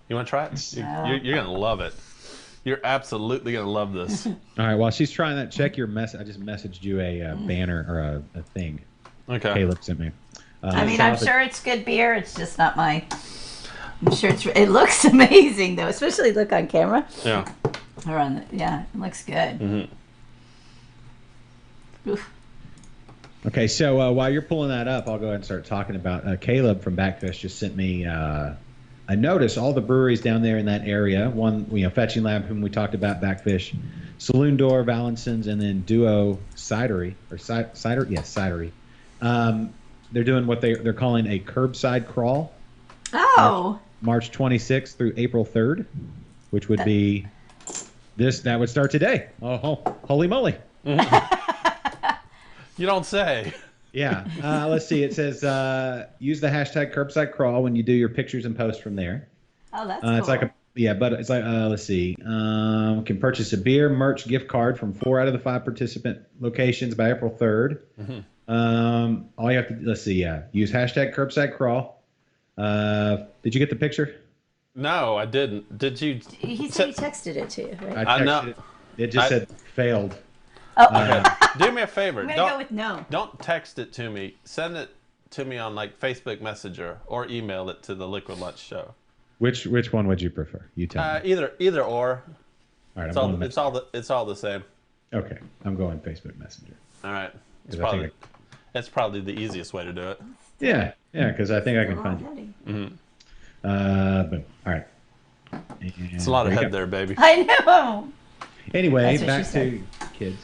Speaker 1: You want to try it? You're gonna love it. You're absolutely gonna love this.
Speaker 3: All right, while she's trying that, check your message. I just messaged you a banner or a thing
Speaker 1: Okay.
Speaker 3: Caleb sent me.
Speaker 2: I mean, I'm sure it's good beer. It's just not my. I'm sure it looks amazing though, especially look on camera.
Speaker 1: Yeah.
Speaker 2: Or on yeah, it looks good. Oof.
Speaker 3: Okay, so while you're pulling that up, I'll go ahead and start talking about Caleb from Backfish just sent me a notice. All the breweries down there in that area, one, Fetching Lab, whom we talked about, Backfish, Saloon Door, Valinson's, and then Duo Cidery, or Cider, yes, Cidery. They're doing what they're calling a curbside crawl,
Speaker 2: Oh,
Speaker 3: March 26th through April 3rd, which would be that would start today. Oh, holy moly.
Speaker 1: You don't say.
Speaker 3: Yeah. Let's see. It says use the hashtag curbside crawl when you do your pictures and posts from there.
Speaker 2: oh, that's cool.
Speaker 3: It's like but it's like let's see. Can purchase a beer merch gift card from 4 out of the 5 participant locations by April 3rd. All you have to let's see. Yeah, use hashtag curbside crawl. Did you get the picture?
Speaker 1: No, I didn't. Did you?
Speaker 2: He said he texted it to you, right?
Speaker 3: I
Speaker 1: I know.
Speaker 3: texted it. It just said failed.
Speaker 2: Oh,
Speaker 1: Okay. Do me a favor.
Speaker 2: I'm gonna go with no.
Speaker 1: Don't text it to me. Send it to me on like Facebook Messenger or email it to the Liquid Lunch Show.
Speaker 3: Which one would you prefer? You tell me.
Speaker 1: Either or.
Speaker 3: All right,
Speaker 1: It's
Speaker 3: I'm going
Speaker 1: it's all the same.
Speaker 3: Okay, I'm going Facebook Messenger.
Speaker 1: All right. It's
Speaker 3: 'Cause I
Speaker 1: probably
Speaker 3: think
Speaker 1: it's probably the easiest way to do it.
Speaker 3: Yeah, because I think I can
Speaker 2: Oh,
Speaker 3: find you.
Speaker 2: Daddy.
Speaker 3: Boom. All right.
Speaker 1: It's a lot of head there, baby.
Speaker 2: I know.
Speaker 3: Anyway,
Speaker 2: That's what
Speaker 3: back
Speaker 2: she
Speaker 3: to kids.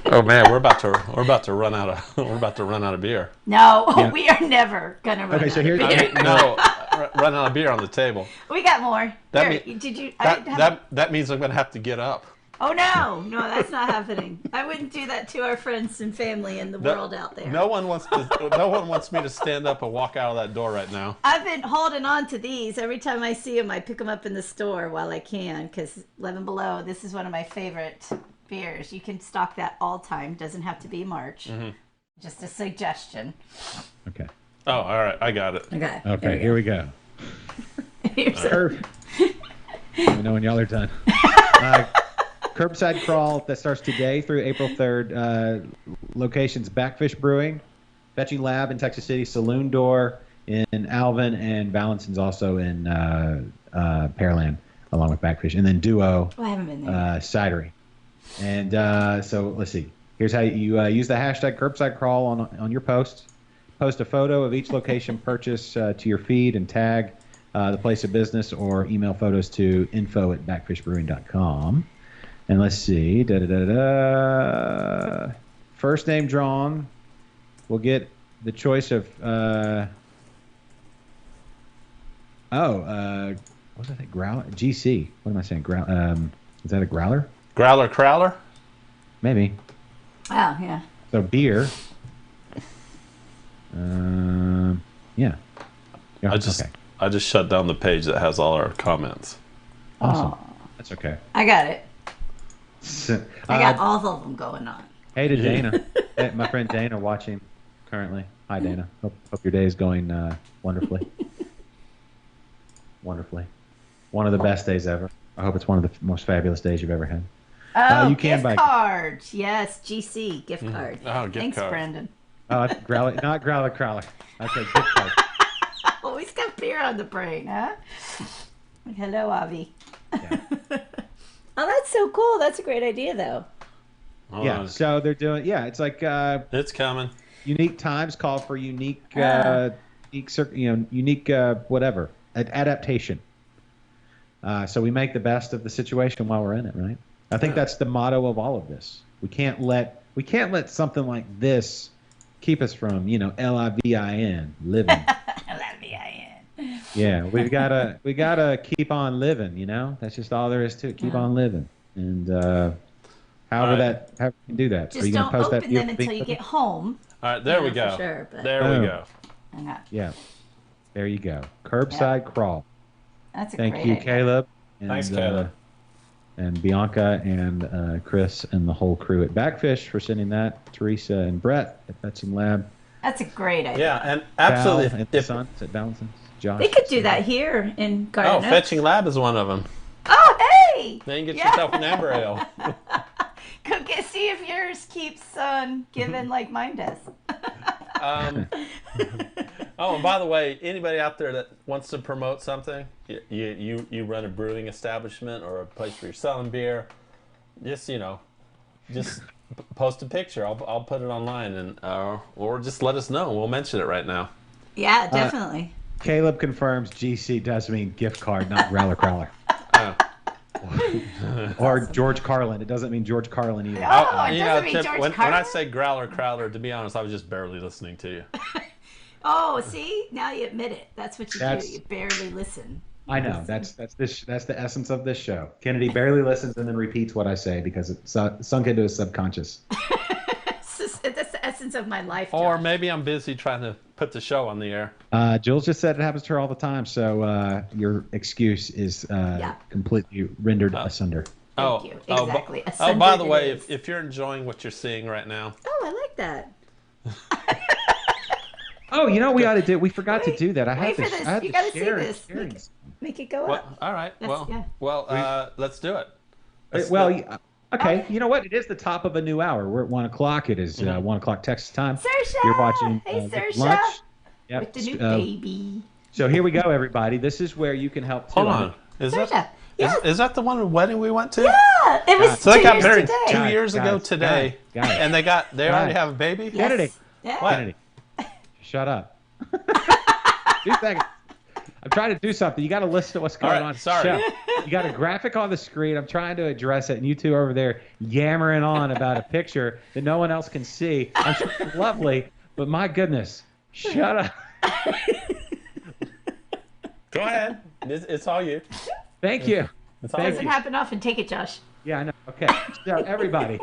Speaker 1: Oh man, we're about to run out of beer.
Speaker 2: No,
Speaker 3: Yeah.
Speaker 2: we are never gonna run.
Speaker 3: Okay, so
Speaker 2: out
Speaker 3: here's
Speaker 2: of beer.
Speaker 1: No, run out of beer on the table.
Speaker 2: We got more.
Speaker 1: That
Speaker 2: Here,
Speaker 1: mean-
Speaker 2: did you?
Speaker 1: That means I'm gonna have to get up.
Speaker 2: Oh no, that's not happening. I wouldn't do that to our friends and family in the world out there.
Speaker 1: No one wants me to stand up and walk out of that door right now.
Speaker 2: I've been holding on to these. Every time I see them, I pick them up in the store while I can. Because 11 Below, this is one of my favorite beers. You can stock that all time. Doesn't have to be March. Just a suggestion.
Speaker 3: Okay.
Speaker 1: Oh, all right. I got it.
Speaker 2: Okay.
Speaker 3: Okay, here we go.
Speaker 2: Here's
Speaker 3: Perfect. Let me know when y'all are done. Curbside crawl that starts today through April 3rd. Locations: Backfish Brewing, Fetching Lab in Texas City, Saloon Door in Alvin, and Valentin's also in Pearland, along with Backfish. And then Duo
Speaker 2: I haven't been there.
Speaker 3: Cidery. And so let's see. Here's how you use the hashtag Curbside Crawl on your posts. Post a photo of each location purchase to your feed and tag the place of business, or email photos to info@backfishbrewing.com. And let's see. First name drawn will get the choice of what was I think? Growler? GC. What am I saying? Is that a growler?
Speaker 1: Growler Crowler?
Speaker 3: Maybe.
Speaker 2: Oh, yeah.
Speaker 3: So beer. Yeah.
Speaker 1: I just shut down the page that has all our comments.
Speaker 3: Awesome.
Speaker 2: Oh,
Speaker 3: That's okay.
Speaker 2: I got it. I got
Speaker 3: Uh,
Speaker 2: all of them going on.
Speaker 3: Hey to Dana. Hey, my friend Dana watching currently. Hi, Dana. Hope your day is going wonderfully. Wonderfully. One of the best days ever. I hope it's one of the most fabulous days you've ever had.
Speaker 2: Oh,
Speaker 3: you can
Speaker 2: gift
Speaker 3: buy-
Speaker 2: cards. Yes, GC, gift card.
Speaker 1: Oh, gift
Speaker 2: Thanks,
Speaker 1: card.
Speaker 2: Brandon.
Speaker 3: That's growler, not growler crowler. Okay, gift card.
Speaker 2: Always got beer on the brain, huh? Hello, Avi.
Speaker 3: Yeah.
Speaker 2: Oh, that's so cool. That's a great idea, though.
Speaker 1: Hold
Speaker 3: Yeah,
Speaker 1: on.
Speaker 3: so they're doing, it's like
Speaker 1: It's coming.
Speaker 3: unique times call for unique, unique whatever, adaptation. So we make the best of the situation while we're in it, right? I think that's the motto of all of this. We can't let something like this keep us from, LIVIN, living.
Speaker 2: L-I-V-I-N.
Speaker 3: Yeah, we gotta keep on living. That's just all there is to it. Keep on living, and however you can do that.
Speaker 2: Just don't open them until you get home.
Speaker 1: All right, there we
Speaker 2: Yeah,
Speaker 1: go.
Speaker 2: for sure, but-
Speaker 1: There
Speaker 3: Boom.
Speaker 1: we go.
Speaker 2: Okay.
Speaker 3: Yeah, there you go. Curbside crawl.
Speaker 2: That's a
Speaker 3: Thank
Speaker 2: great
Speaker 3: you,
Speaker 2: idea.
Speaker 3: Caleb. And,
Speaker 1: Thanks, Caleb.
Speaker 3: And Bianca and Chris and the whole crew at Backfish for sending that. Teresa and Brett at Fetching Lab.
Speaker 2: That's a great idea.
Speaker 1: Yeah, and
Speaker 3: Val
Speaker 1: absolutely.
Speaker 3: at the Sun at Valentin's. Josh.
Speaker 2: They could do that here in Garden
Speaker 1: Oh,
Speaker 2: Oaks.
Speaker 1: Fetching Lab is one of them.
Speaker 2: Oh, hey!
Speaker 1: Then you get
Speaker 2: Yeah.
Speaker 1: yourself an amber ale.
Speaker 2: Go see if yours keeps giving like mine does.
Speaker 1: Oh, and by the way, anybody out there that wants to promote something, you run a brewing establishment or a place where you're selling beer, just post a picture. I'll put it online, and or just let us know. We'll mention it right now.
Speaker 2: Yeah, definitely.
Speaker 3: Caleb confirms GC does mean gift card, not growler crowler. Or George Carlin. It doesn't mean George Carlin either.
Speaker 2: Oh, it
Speaker 1: You
Speaker 2: doesn't
Speaker 1: know,
Speaker 2: mean
Speaker 1: Tip,
Speaker 2: George
Speaker 1: when I
Speaker 2: Carlin?
Speaker 1: say growler crowler, to be honest, I was just barely listening to you.
Speaker 2: Oh, see? Now you admit it. That's what you
Speaker 3: That's-
Speaker 2: do. You barely listen.
Speaker 3: I know. That's the essence of this show. Kennedy barely listens and then repeats what I say because it's sunk into his subconscious.
Speaker 2: That's the essence of my life.
Speaker 1: Or
Speaker 2: Josh.
Speaker 1: maybe I'm busy trying to put the show on the air.
Speaker 3: Jules just said it happens to her all the time, so your excuse is completely rendered asunder.
Speaker 2: Thank you. Exactly.
Speaker 1: Oh, by the
Speaker 2: Asunder
Speaker 1: way,
Speaker 2: it is.
Speaker 1: if you're enjoying what you're seeing right now,
Speaker 2: Oh, I like that.
Speaker 3: Oh, you know what we ought to do? We forgot to do that. I
Speaker 2: wait
Speaker 3: have
Speaker 2: for
Speaker 3: to.
Speaker 2: this.
Speaker 3: I have
Speaker 2: You
Speaker 3: to
Speaker 2: gotta see
Speaker 3: share
Speaker 2: this.
Speaker 3: sharing.
Speaker 2: Make it go
Speaker 1: well,
Speaker 2: up.
Speaker 1: all right.
Speaker 2: That's-
Speaker 1: Let's do it.
Speaker 3: Okay. You know what? It is the top of a new hour. We're at 1:00. It is 1:00 Texas time.
Speaker 2: Saoirse!
Speaker 3: You're watching
Speaker 2: Hey,
Speaker 3: Liquid
Speaker 2: Saoirse!
Speaker 3: Lunch. Yep.
Speaker 2: With the new baby.
Speaker 3: So here we go, everybody. This is where you can help.
Speaker 1: Hold
Speaker 3: too.
Speaker 1: on. Is
Speaker 2: Saoirse.
Speaker 1: that
Speaker 2: Yeah.
Speaker 1: is that the one wedding we went to?
Speaker 2: Yeah, it was
Speaker 1: So they
Speaker 2: 2
Speaker 1: got
Speaker 2: years
Speaker 1: married
Speaker 2: today.
Speaker 1: 2
Speaker 3: Guys,
Speaker 1: years ago
Speaker 3: guys,
Speaker 1: today,
Speaker 3: guys.
Speaker 1: and they already
Speaker 3: Guys.
Speaker 1: have a baby.
Speaker 2: Yes.
Speaker 3: Kennedy.
Speaker 2: Yeah.
Speaker 1: What?
Speaker 3: Kennedy, shut up. 2 seconds. I'm trying to do something. You got to listen to what's going
Speaker 1: right,
Speaker 3: on.
Speaker 1: sorry.
Speaker 3: Show. You got a graphic on the screen. I'm trying to address it, and you two over there yammering on about a picture that no one else can see. I'm sure it's lovely, but my goodness, shut up.
Speaker 1: Go ahead. It's all you.
Speaker 3: Thank you.
Speaker 1: It's all
Speaker 3: Thank
Speaker 2: Doesn't
Speaker 1: you.
Speaker 2: happen often. Take it, Josh.
Speaker 3: Yeah, I know. Okay. So everybody,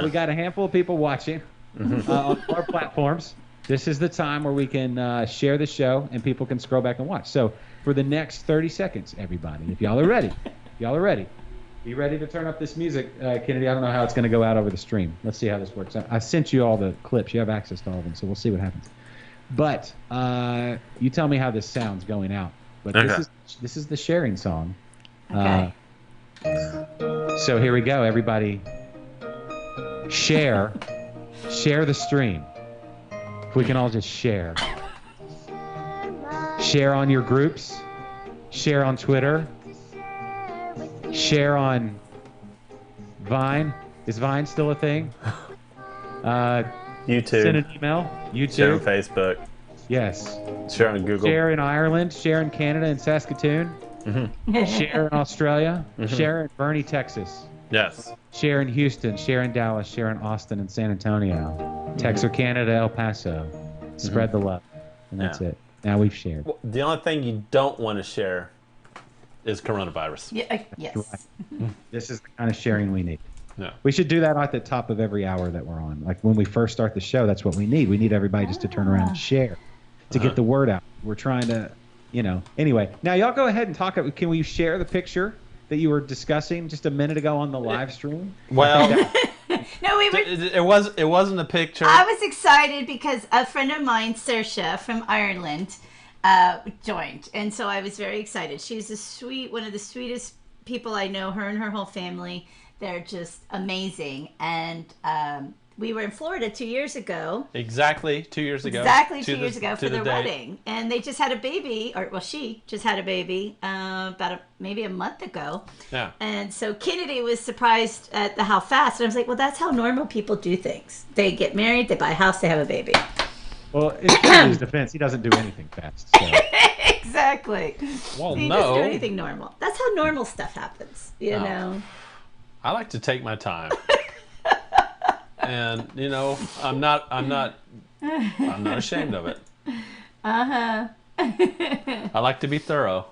Speaker 3: we got a handful of people watching on our platforms. This is the time where we can share the show and people can scroll back and watch. So for the next 30 seconds, everybody, if y'all are ready, Be ready to turn up this music, Kennedy. I don't know how it's going to go out over the stream. Let's see how this works. I sent you all the clips. You have access to all of them, so we'll see what happens. But you tell me how this sounds going out. But this is the sharing song.
Speaker 2: Okay.
Speaker 3: So here we go, everybody. Share the stream. If we can all just share. Share on your groups. Share on Twitter. Share on Vine. Is Vine still a thing?
Speaker 1: YouTube.
Speaker 3: Send an email. YouTube.
Speaker 1: Share on Facebook.
Speaker 3: Yes.
Speaker 1: Share on Google.
Speaker 3: Share in Ireland. Share in Canada and Saskatoon. Share in Australia. Share in Bernie, Texas.
Speaker 1: Yes.
Speaker 3: Share in Houston. Share in Dallas. Share in Austin and San Antonio. Texarkana, El Paso. Spread the love. And that's it. Now we've shared.
Speaker 1: Well, the only thing you don't want to share is coronavirus.
Speaker 2: Yeah, yes.
Speaker 3: This is the kind of sharing we need.
Speaker 1: Yeah.
Speaker 3: We should do that at the top of every hour that we're on. Like when we first start the show, that's what we need. We need everybody just to turn around and share to get the word out. We're trying to, Anyway, now y'all go ahead and talk. Can we share the picture that you were discussing just a minute ago on the live stream?
Speaker 1: Well,
Speaker 2: No, we were.
Speaker 1: it wasn't a picture.
Speaker 2: I was excited because a friend of mine, Saoirse from Ireland, joined, and so I was very excited. She's one of the sweetest people I know. Her and her whole family, they're just amazing. And we were in Florida 2 years ago.
Speaker 1: Exactly 2 years ago.
Speaker 2: Exactly 2 years ago for their
Speaker 1: date.
Speaker 2: wedding, and they just had a baby, she just had a baby maybe a month ago.
Speaker 1: Yeah.
Speaker 2: And so Kennedy was surprised at how fast, and I was like, well, that's how normal people do things. They get married, they buy a house, they have a baby.
Speaker 3: Well, in Kennedy's defense, he doesn't do anything fast. So.
Speaker 2: Exactly.
Speaker 1: Well,
Speaker 2: he doesn't do anything normal. That's how normal stuff happens, you know.
Speaker 1: I like to take my time. And I'm not ashamed of it. I like to be thorough.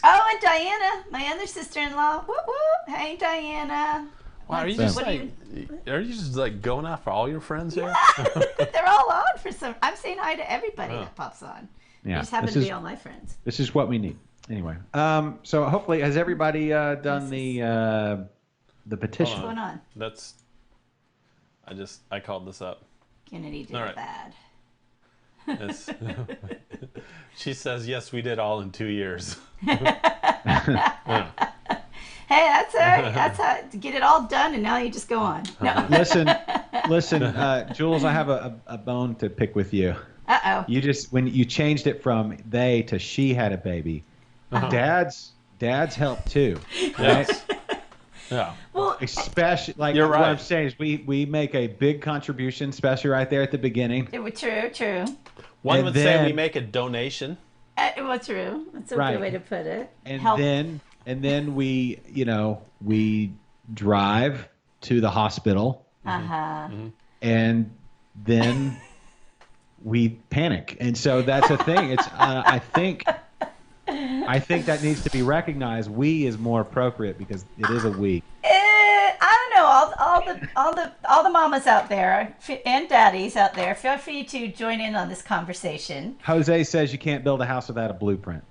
Speaker 2: Oh, and Diana, my other sister-in-law. Whoop whoop. Hey, Diana.
Speaker 1: Wow, are you just like going after all your friends here?
Speaker 2: They're all on for some. I'm saying hi to everybody that pops on.
Speaker 3: Yeah,
Speaker 2: You just happen to be all my friends.
Speaker 3: This is what we need. Anyway, so hopefully, has everybody done the petition?
Speaker 2: What's going on?
Speaker 1: I called this up.
Speaker 2: Kennedy did
Speaker 1: All right.
Speaker 2: bad.
Speaker 1: Yes. She says, yes, we did all in 2 years. Yeah.
Speaker 2: Hey, that's all right. That's how to get it all done, and now you just go on. No.
Speaker 3: Listen, Jules, I have a bone to pick with you.
Speaker 2: Uh-oh.
Speaker 3: When you changed it from they to she had a baby, dads help too, right?
Speaker 1: Yes. Yeah.
Speaker 2: Well,
Speaker 3: Especially
Speaker 1: You're
Speaker 3: what
Speaker 1: right.
Speaker 3: I'm saying is we make a big contribution, especially right there at the beginning.
Speaker 2: it was true.
Speaker 1: One
Speaker 3: And
Speaker 1: would say
Speaker 3: then-
Speaker 1: we make a donation.
Speaker 2: It was true. That's a
Speaker 3: Right.
Speaker 2: good way to put it.
Speaker 3: And
Speaker 2: Help.
Speaker 3: then we we drive to the hospital,
Speaker 2: Uh-huh.
Speaker 3: and then we panic. And so that's a thing. It's I think that needs to be recognized. We is more appropriate because it is a we.
Speaker 2: I don't know. All the mamas out there and daddies out there, feel free to join in on this conversation.
Speaker 3: Jose says you can't build a house without a blueprint.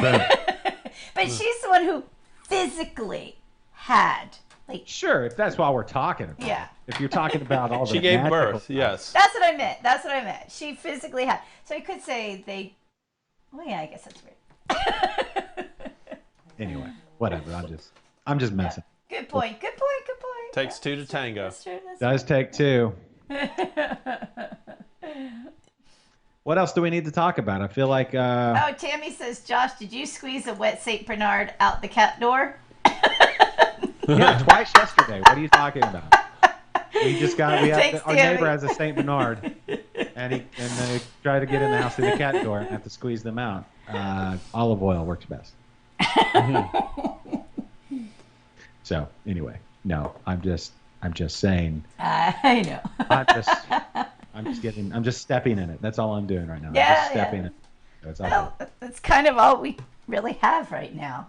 Speaker 2: But she's the one who physically had, like,
Speaker 3: Sure, if that's what we're talking about.
Speaker 2: Yeah.
Speaker 3: If you're talking about all the
Speaker 1: She gave
Speaker 3: magical
Speaker 1: birth,
Speaker 3: stuff.
Speaker 1: yes.
Speaker 2: that's what I meant. She physically had. So I could say they. Oh yeah, I guess that's weird.
Speaker 3: Anyway, whatever. I'm just messing.
Speaker 2: Good point.
Speaker 1: Takes two to tango.
Speaker 2: That's true.
Speaker 3: Does take two. What else do we need to talk about? I feel like
Speaker 2: Oh, Tammy says, Josh, did you squeeze a wet Saint Bernard out the cat door?
Speaker 3: yeah, twice yesterday. What are you talking about? We
Speaker 2: Thanks,
Speaker 3: our
Speaker 2: Tammy.
Speaker 3: neighbor has a Saint Bernard, and they try to get in the house through the cat door and have to squeeze them out. Olive oil works best. So anyway, no, I'm just saying.
Speaker 2: I know.
Speaker 3: I'm just stepping in it. That's all I'm doing right now.
Speaker 2: Yeah,
Speaker 3: I'm just stepping in it. That's all.
Speaker 2: Well, that's kind of all we really have right now,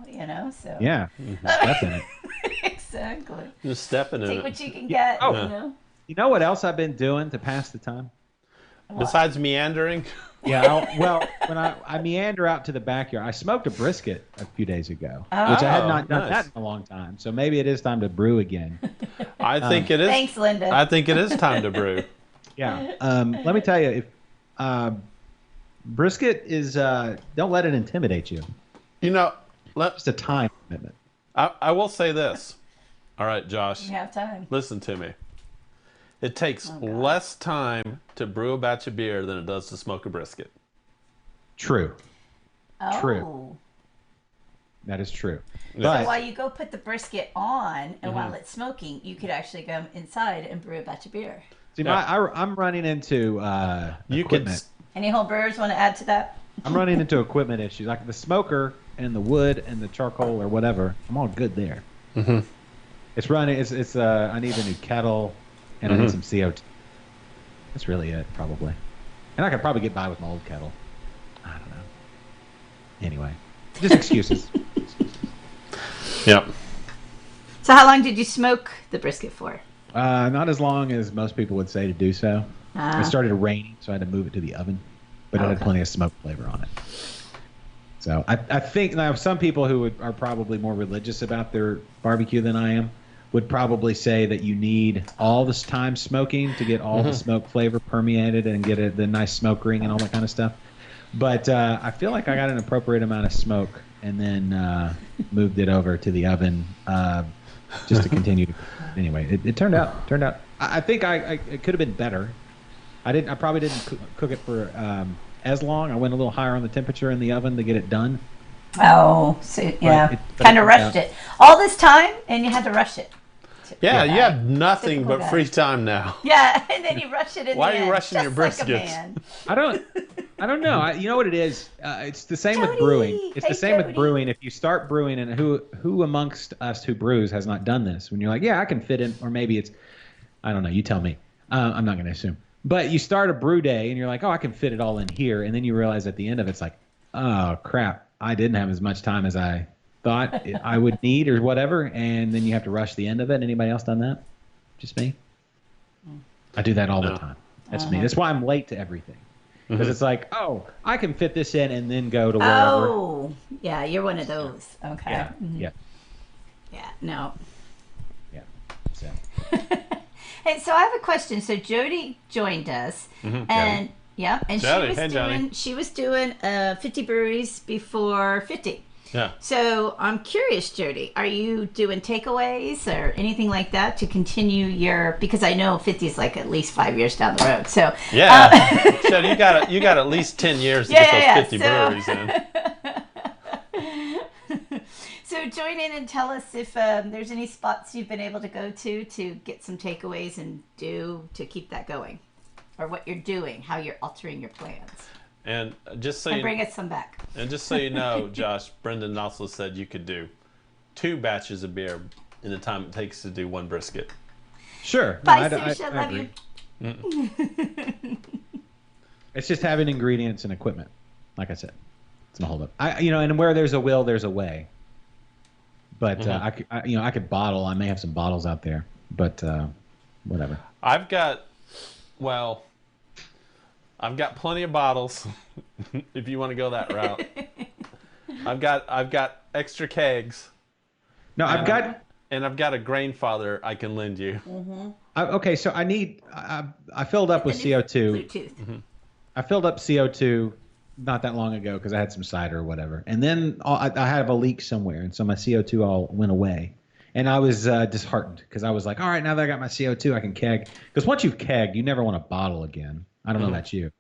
Speaker 2: So
Speaker 3: Yeah, step in it.
Speaker 2: exactly.
Speaker 1: Just stepping in
Speaker 2: Take
Speaker 1: it.
Speaker 2: what you can get.
Speaker 3: Oh.
Speaker 2: You know.
Speaker 3: You know what else I've been doing to pass the time?
Speaker 1: Besides meandering?
Speaker 3: Yeah, well, when I meander out to the backyard, I smoked a brisket a few days ago, which I had not done
Speaker 1: nice.
Speaker 3: that in a long time. So maybe it is time to brew again.
Speaker 1: I think it is.
Speaker 2: Thanks, Linda.
Speaker 1: I think it is time to brew.
Speaker 3: Yeah. Let me tell you, if brisket is, don't let it intimidate you.
Speaker 1: You know,
Speaker 3: Just a time commitment.
Speaker 1: I will say this. All right, Josh.
Speaker 2: You have time.
Speaker 1: Listen to me. It takes less time to brew a batch of beer than it does to smoke a brisket.
Speaker 3: True.
Speaker 2: Oh.
Speaker 3: True. That is true.
Speaker 1: Yeah.
Speaker 3: But
Speaker 2: So while you go put the brisket on, and while it's smoking, you could actually go inside and brew a batch of beer.
Speaker 3: see,
Speaker 1: Yeah.
Speaker 3: I'm running into
Speaker 1: You could.
Speaker 3: equipment.
Speaker 2: Any home brewers want to add to that?
Speaker 3: I'm running into equipment issues, like the smoker and the wood and the charcoal or whatever. I'm all good there.
Speaker 1: Mm-hmm.
Speaker 3: It's running. It's. I need a new kettle, and I need some CO2. That's really it, probably. And I could probably get by with my old kettle. I don't know. Anyway, just excuses.
Speaker 1: Yep.
Speaker 2: So how long did you smoke the brisket for?
Speaker 3: Not as long as most people would say to do so. It started raining, so I had to move it to the oven, but it had plenty of smoke flavor on it. So I think now some people who are probably more religious about their barbecue than I am would probably say that you need all this time smoking to get all the smoke flavor permeated and get the nice smoke ring and all that kind of stuff. But I feel like I got an appropriate amount of smoke and then moved it over to the oven just to continue. Anyway, it turned out. I think it could have been better. I probably didn't cook it for as long. I went a little higher on the temperature in the oven to get it done.
Speaker 2: Oh, so yeah,
Speaker 3: but
Speaker 2: kind of
Speaker 3: it-
Speaker 2: rushed it. All this time, and you had to rush it.
Speaker 1: Yeah, you have nothing
Speaker 2: Typical
Speaker 1: but
Speaker 2: guy.
Speaker 1: free time now.
Speaker 2: Yeah, and then you rush it in
Speaker 1: Why
Speaker 2: the
Speaker 1: are you
Speaker 2: end,
Speaker 1: rushing your
Speaker 2: just like a
Speaker 1: briskets?
Speaker 2: man.
Speaker 3: I don't know. You know what it is? It's the same with
Speaker 2: Jody!
Speaker 3: brewing. It's
Speaker 2: Hey,
Speaker 3: the same
Speaker 2: Jody!
Speaker 3: with brewing. If you start brewing, and who amongst us who brews has not done this? When you're like, yeah, I can fit in, or maybe it's, I don't know. You tell me. I'm not going to assume. But you start a brew day, and you're like, oh, I can fit it all in here, and then you realize at the end of it, it's like, oh crap, I didn't have as much time as I thought I would need, or whatever, and then you have to rush the end of it. Anybody else done that? Just me? I do that all the time. That's me. That's why I'm late to everything. Because it's like, oh, I can fit this in and then go to wherever.
Speaker 2: Oh, yeah, you're one of those. Okay.
Speaker 3: Yeah, yeah,
Speaker 2: Yeah, no.
Speaker 3: yeah. So,
Speaker 2: Hey, so I have a question. So Jody joined us, and yeah, and
Speaker 1: Jody, hey, Jody.
Speaker 2: she was doing 50 breweries before 50.
Speaker 1: Yeah.
Speaker 2: So I'm curious, Jody, are you doing takeaways or anything like that to continue your? Because I know 50 is like at least 5 years down the road. So
Speaker 1: Yeah. So you got at least 10 years to get those 50 breweries in.
Speaker 2: So join in and tell us if there's any spots you've been able to go to get some takeaways and do to keep that going, or what you're doing, how you're altering your plans,
Speaker 1: And just so
Speaker 2: and
Speaker 1: you
Speaker 2: bring us some back.
Speaker 1: And just so you know, Josh, Brendan also said you could do 2 batches of beer in the time it takes to do 1 brisket.
Speaker 3: sure.
Speaker 2: Bye,
Speaker 3: No, I
Speaker 2: Susha. Love
Speaker 3: agree.
Speaker 2: you.
Speaker 3: It's just having ingredients and equipment. Like I said, it's a holdup. And where there's a will, there's a way. But I could bottle. I may have some bottles out there, but whatever.
Speaker 1: I've got plenty of bottles if you want to go that route. I've got extra kegs.
Speaker 3: No, I've got.
Speaker 1: And I've got a grain father I can lend you.
Speaker 3: Okay, so I need. I filled up with CO2.
Speaker 2: Bluetooth.
Speaker 3: I filled up CO2 not that long ago because I had some cider or whatever, and then I have a leak somewhere, and so my CO2 all went away, and I was disheartened because I was like, all right, now that I got my CO2, I can keg. Because once you've kegged, you never want to bottle again. I don't know about you,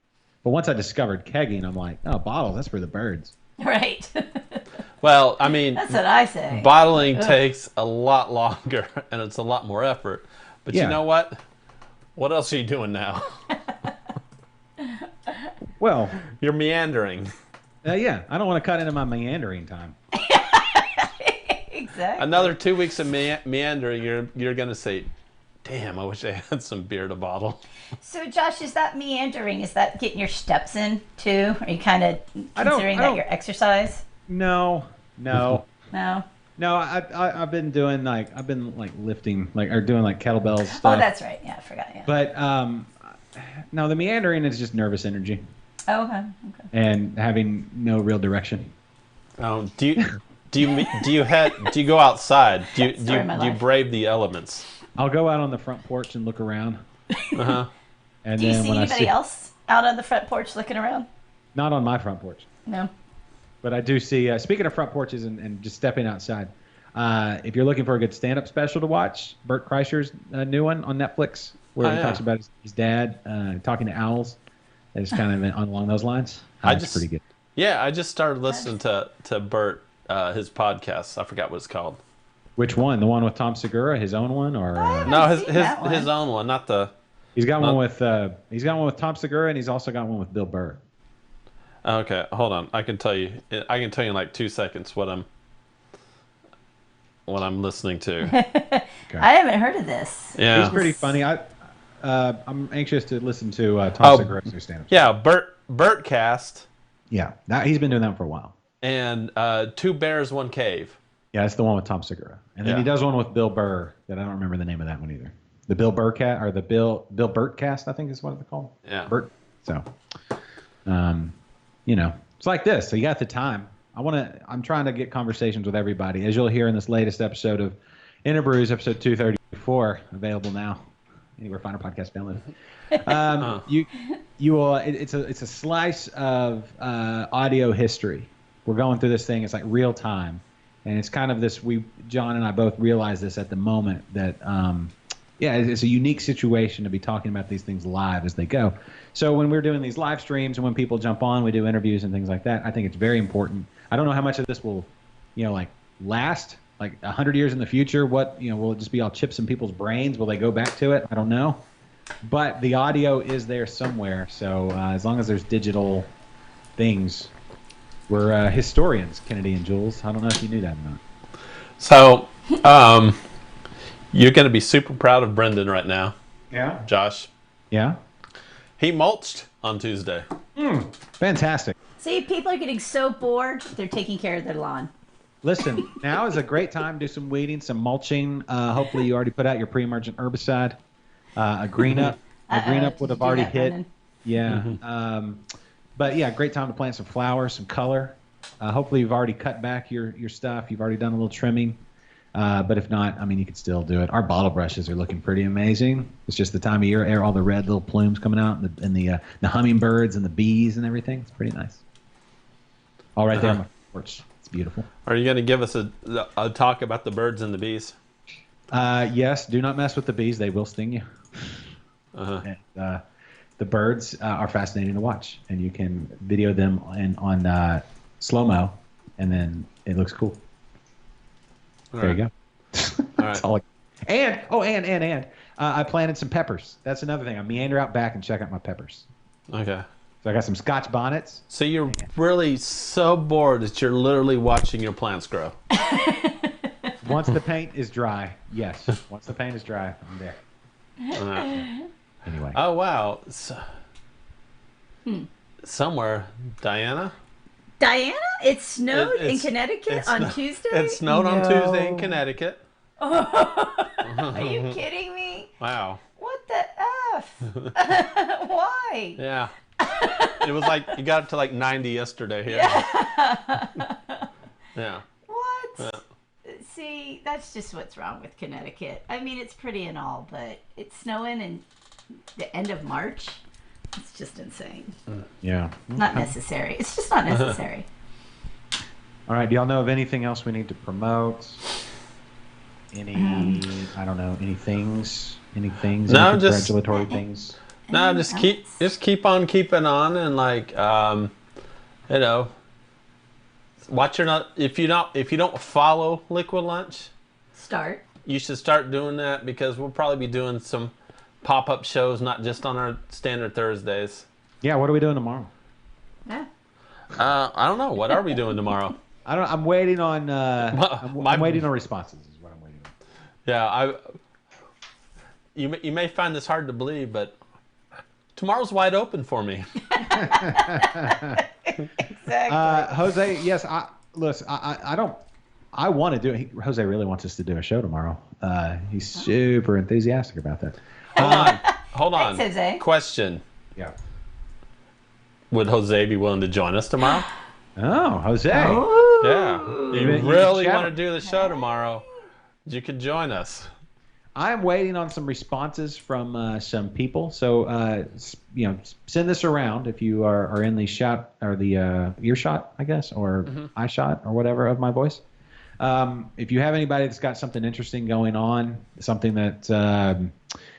Speaker 3: but once I discovered kegging, I'm like, oh, bottles, that's for the birds.
Speaker 2: Right.
Speaker 1: Well, I mean,
Speaker 2: That's what I say.
Speaker 1: bottling takes a lot longer and it's a lot more effort. But
Speaker 3: Yeah.
Speaker 1: you know what? What else are you doing now?
Speaker 3: Well,
Speaker 1: You're meandering.
Speaker 3: yeah, I don't want to cut into my meandering time.
Speaker 2: Exactly.
Speaker 1: Another 2 weeks of meandering, you're going to say, damn, I wish I had some beer to bottle.
Speaker 2: So, Josh, is that meandering? Is that getting your steps in too? Are you kind of considering that your exercise?
Speaker 3: No.
Speaker 2: No.
Speaker 3: No, I've been doing lifting or doing like kettlebells stuff.
Speaker 2: Oh, that's right. Yeah, I forgot. Yeah.
Speaker 3: But No, the meandering is just nervous energy
Speaker 2: Oh, okay.
Speaker 3: and having no real direction.
Speaker 1: Do you go outside?
Speaker 2: Story of my
Speaker 1: Do you
Speaker 2: life.
Speaker 1: brave the elements?
Speaker 3: I'll go out on the front porch and look around.
Speaker 1: Uh-huh.
Speaker 3: And
Speaker 2: Do you
Speaker 3: then
Speaker 2: see
Speaker 3: when
Speaker 2: anybody else out on the front porch looking around?
Speaker 3: Not on my front porch.
Speaker 2: No.
Speaker 3: But I do see, speaking of front porches and just stepping outside, if you're looking for a good stand-up special to watch, Bert Kreischer's new one on Netflix, where he talks about his dad talking to owls. It's kind of along those lines. It's pretty good.
Speaker 1: Yeah, I just started listening to Bert, his podcast. I forgot what it's called.
Speaker 3: Which one? The one with Tom Segura, his own one, or
Speaker 1: No,
Speaker 2: I've seen that one.
Speaker 1: his own one, not the.
Speaker 3: he's got one with Tom Segura, and he's also got one with Bill Burr.
Speaker 1: Okay, hold on. I can tell you in like 2 seconds what I'm listening to.
Speaker 2: I haven't heard of this.
Speaker 1: Yeah.
Speaker 3: He's pretty funny. I'm anxious to listen to Tom Segura's new stand-up.
Speaker 1: Yeah, Bert cast
Speaker 3: Yeah, he's been doing that for a while.
Speaker 1: and Two Bears, One Cave.
Speaker 3: Yeah, that's the one with Tom Segura, and then he does one with Bill Burr that I don't remember the name of that one either. The Bill Burr cast or the Bill Burt cast, I think is what it's called.
Speaker 1: Yeah.
Speaker 3: Burt. So, it's like this. So you got the time. I'm trying to get conversations with everybody, as you'll hear in this latest episode of Interbrews, episode 234, available now anywhere finer podcast download. You will. It's a slice of audio history. We're going through this thing. It's like real time, and it's kind of this. John and I both realize this at the moment that it's a unique situation to be talking about these things live as they go. So when we're doing these live streams and when people jump on, we do interviews and things like that. I think it's very important. I don't know how much of this will, last like 100 years in the future. What, will it just be all chips in people's brains? Will they go back to it? I don't know. But the audio is there somewhere. So as long as there's digital things, we're historians, Kennedy and Jules. I don't know if you knew that or not.
Speaker 1: So, you're going to be super proud of Brendan right now.
Speaker 3: Yeah.
Speaker 1: Josh.
Speaker 3: Yeah.
Speaker 1: He mulched on Tuesday.
Speaker 3: Fantastic.
Speaker 2: See, people are getting so bored, they're taking care of their lawn.
Speaker 3: Listen, now is a great time to do some weeding, some mulching. Hopefully you already put out your pre-emergent herbicide. A green up would have already hit.
Speaker 2: Brendan?
Speaker 3: Yeah. But yeah, great time to plant some flowers, some color. Hopefully you've already cut back your stuff. You've already done a little trimming. But if not, you could still do it. Our bottle brushes are looking pretty amazing. It's just the time of year, all the red little plumes coming out, and the hummingbirds and the bees and everything. It's pretty nice. All right there on my porch. It's beautiful.
Speaker 1: Are you going to give us a talk about the birds and the bees?
Speaker 3: Yes. Do not mess with the bees. They will sting you. And, the birds are fascinating to watch, and you can video them on slow-mo, and then it looks cool. There you go. That's all. And I planted some peppers. That's another thing. I meander out back and check out my peppers.
Speaker 1: Okay.
Speaker 3: So I got some Scotch bonnets.
Speaker 1: So you're really so bored that you're literally watching your plants grow.
Speaker 3: Once the paint is dry, yes. Once the paint is dry, I'm there. Anyway.
Speaker 1: Oh, wow. Somewhere, Diana?
Speaker 2: Diana, it snowed in Connecticut on Tuesday?
Speaker 1: It snowed on Tuesday in Connecticut.
Speaker 2: Are you kidding me?
Speaker 1: Wow.
Speaker 2: What the F? Why?
Speaker 1: Yeah. It was like, you got it to like 90 yesterday here. Yeah.
Speaker 2: What?
Speaker 1: Yeah.
Speaker 2: See, that's just what's wrong with Connecticut. It's pretty and all, but it's snowing in the end of March. It's just insane.
Speaker 3: Yeah.
Speaker 2: Not necessary. It's just not necessary.
Speaker 3: All right. Do y'all know of anything else we need to promote? Any things? Any congratulatory things?
Speaker 1: No, just keep on keeping on, and watch if you don't follow Liquid Lunch, you should start doing that, because we'll probably be doing some pop-up shows, not just on our standard Thursdays.
Speaker 3: Yeah, what are we doing tomorrow?
Speaker 2: Yeah.
Speaker 1: I don't know. What are we doing tomorrow?
Speaker 3: I'm waiting on. I'm waiting on responses. Is what I'm waiting on.
Speaker 1: Yeah, you may find this hard to believe, but tomorrow's wide open for me.
Speaker 2: Exactly.
Speaker 3: Jose, yes. I want to do it. Jose really wants us to do a show tomorrow. He's super enthusiastic about that.
Speaker 1: hold on.
Speaker 2: Thanks, Jose.
Speaker 1: Question:
Speaker 3: Yeah.
Speaker 1: would Jose be willing to join us tomorrow?
Speaker 3: Oh, Jose.
Speaker 2: Oh.
Speaker 1: Yeah. You
Speaker 3: You can
Speaker 1: really
Speaker 3: chat
Speaker 1: want to
Speaker 3: him.
Speaker 1: do the show tomorrow? You could join us.
Speaker 3: I'm waiting on some responses from some people. So, send this around if you are in the shot or the earshot, I guess, or eye shot or whatever of my voice. If you have anybody that's got something interesting going on, something that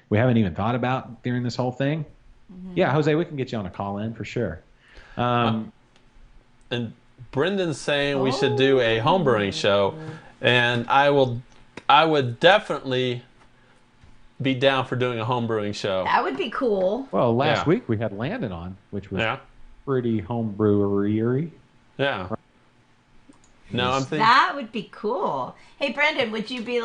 Speaker 3: we haven't even thought about during this whole thing, yeah, Jose, we can get you on a call in for sure.
Speaker 1: And Brendan's saying we should do a homebrewing show, and I would definitely be down for doing a homebrewing show.
Speaker 2: That would be cool.
Speaker 3: Well, last
Speaker 1: Yeah.
Speaker 3: week we had Landon on, which was
Speaker 1: Yeah.
Speaker 3: pretty homebrewery.
Speaker 1: Yeah. No, I'm thinking.
Speaker 2: That would be cool. Hey, Brendan, would you be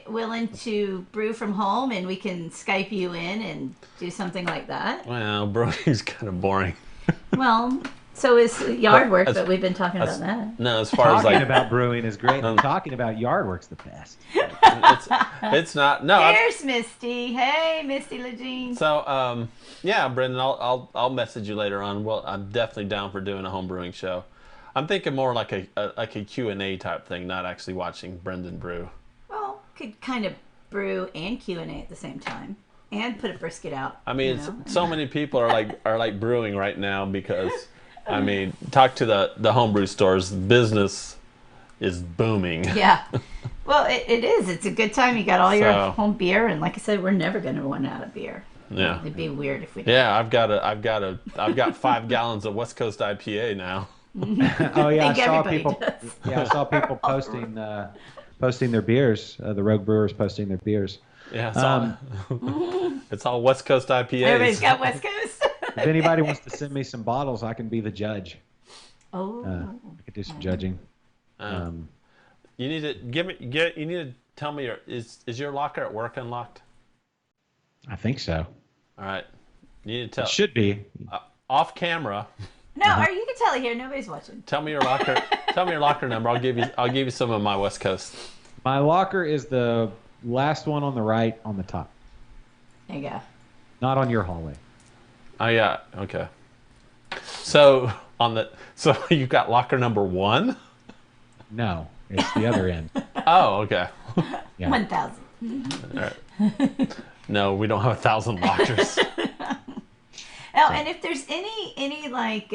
Speaker 2: willing to brew from home and we can Skype you in and do something like that?
Speaker 1: Well, brewing's kind of boring.
Speaker 2: Well, so is yard work,
Speaker 1: That's-
Speaker 2: but we've been talking about that.
Speaker 1: No, as far as
Speaker 3: Talking
Speaker 1: like
Speaker 3: about brewing is great. Talking about yard work's the best.
Speaker 1: it's not. No.
Speaker 2: Here's Misty. Hey, Misty Legine.
Speaker 1: So yeah, Brendan, I'll message you later on. Well, I'm definitely down for doing a homebrewing show. I'm thinking more like a Q&A type thing, not actually watching Brendan brew.
Speaker 2: Well, could kind of brew and Q&A at the same time, and put a brisket out.
Speaker 1: I mean,
Speaker 2: you know?
Speaker 1: so many people are like brewing right now because, I mean, talk to the homebrew stores. Business is booming.
Speaker 2: Yeah. Well, it is. It's a good time. You got all your
Speaker 1: So-
Speaker 2: home beer, and like I said, we're never going to run out of beer.
Speaker 1: Yeah.
Speaker 2: It'd be weird if we.
Speaker 1: Yeah, I've got 5 gallons of West Coast IPA now.
Speaker 3: Oh yeah, I
Speaker 2: think
Speaker 3: saw
Speaker 2: everybody
Speaker 3: people.
Speaker 2: does.
Speaker 3: Yeah, I saw people posting their beers. The Rogue Brewers posting their beers.
Speaker 1: Yeah, it's all it's all West Coast IPAs.
Speaker 2: Everybody's got West Coast.
Speaker 3: If anybody wants to send me some bottles, I can be the judge.
Speaker 2: Oh.
Speaker 3: I could do some judging.
Speaker 1: You need to you need to tell me is your locker at work unlocked?
Speaker 3: I think so.
Speaker 1: All right. You need to tell
Speaker 3: It should be.
Speaker 1: off camera.
Speaker 2: No, or you can tell it here. Nobody's watching.
Speaker 1: Tell me your locker. Tell me your locker number. I'll give you some of my West Coast.
Speaker 3: My locker is the last one on the right on the top,
Speaker 2: There you go.
Speaker 3: not on your hallway.
Speaker 1: Oh yeah. Okay. So so you got locker number 1?
Speaker 3: No, it's the other end.
Speaker 1: Oh, okay.
Speaker 3: Yeah.
Speaker 2: 1,000.
Speaker 1: No, we don't have 1,000 lockers.
Speaker 2: Oh, and if there's any like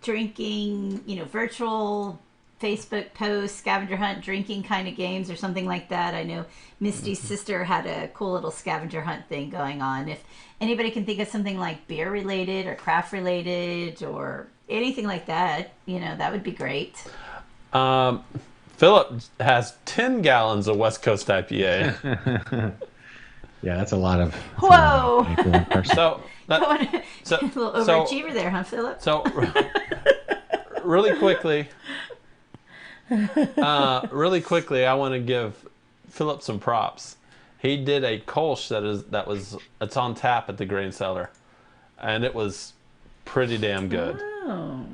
Speaker 2: drinking, virtual Facebook posts, scavenger hunt, drinking kind of games or something like that. I know Misty's sister had a cool little scavenger hunt thing going on. If anybody can think of something like beer related or craft related or anything like that, that would be great.
Speaker 1: Philip has 10 gallons of West Coast IPA.
Speaker 3: Yeah, that's a lot of.
Speaker 2: Whoa.
Speaker 3: For one person.
Speaker 1: So,
Speaker 2: A little overachiever there, huh, Philip?
Speaker 1: So, really quickly, I want to give Philip some props. He did a Kolsch it's on tap at the Grain Cellar, and it was pretty damn good.
Speaker 2: Oh.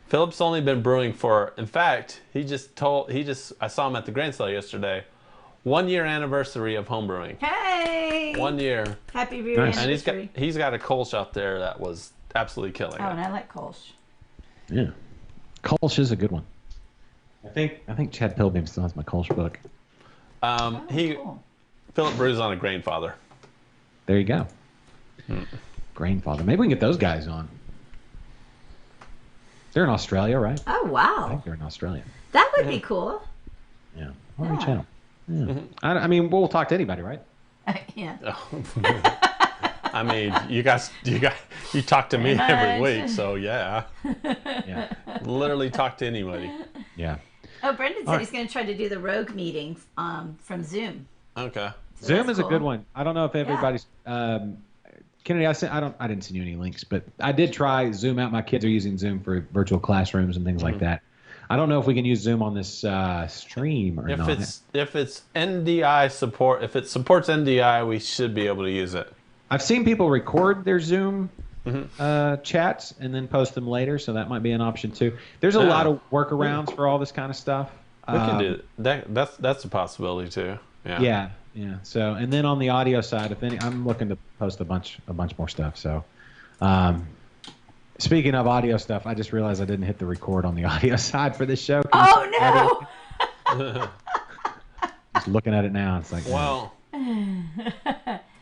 Speaker 1: Philip's only been brewing in fact, I saw him at the Grain Cellar yesterday. 1 year anniversary of homebrewing.
Speaker 2: Hey!
Speaker 1: 1 year.
Speaker 2: Happy beer
Speaker 3: Nice.
Speaker 1: And
Speaker 2: anniversary.
Speaker 1: he's got a Kolsch out there that was absolutely killing
Speaker 2: Oh, and
Speaker 1: it.
Speaker 2: I like Kolsch.
Speaker 3: Yeah, Kolsch is a good one. I think Chad Pilbeam still has my Kolsch book.
Speaker 2: Cool.
Speaker 1: Philip brews on a Grainfather.
Speaker 3: There you go. Grainfather. Maybe we can get those guys on. They're in Australia, right?
Speaker 2: Oh,
Speaker 3: I
Speaker 2: wow.
Speaker 3: think they're in Australia.
Speaker 2: That would be cool.
Speaker 3: Yeah. I'll reach out. Yeah. I mean, we'll talk to anybody, right?
Speaker 2: Yeah.
Speaker 1: I mean, you talk to me
Speaker 2: Pretty
Speaker 1: every
Speaker 2: much.
Speaker 1: week, so yeah.
Speaker 3: Yeah.
Speaker 1: Literally talk to anybody.
Speaker 3: Yeah.
Speaker 2: Oh, Brendan said
Speaker 3: All
Speaker 2: he's going to try to do the Rogue meetings from Zoom.
Speaker 1: Okay.
Speaker 2: So
Speaker 3: Zoom
Speaker 2: that's
Speaker 3: is a good
Speaker 2: cool.
Speaker 3: one. I don't know if everybody's. Kennedy, I didn't send you any links, but I did try Zoom out. My kids are using Zoom for virtual classrooms and things like that. I don't know if we can use Zoom on this stream or not.
Speaker 1: If it's NDI support, if it supports NDI, we should be able to use it.
Speaker 3: I've seen people record their Zoom chats and then post them later, so that might be an option too. There's a lot of workarounds for all this kind of stuff.
Speaker 1: We can do that. That's a possibility too. Yeah.
Speaker 3: Yeah, Yeah. So, and then on the audio side, I'm looking to post a bunch more stuff. So, speaking of audio stuff, I just realized I didn't hit the record on the audio side for this show.
Speaker 2: Oh no!
Speaker 3: Just looking at it now, it's like,
Speaker 1: Well,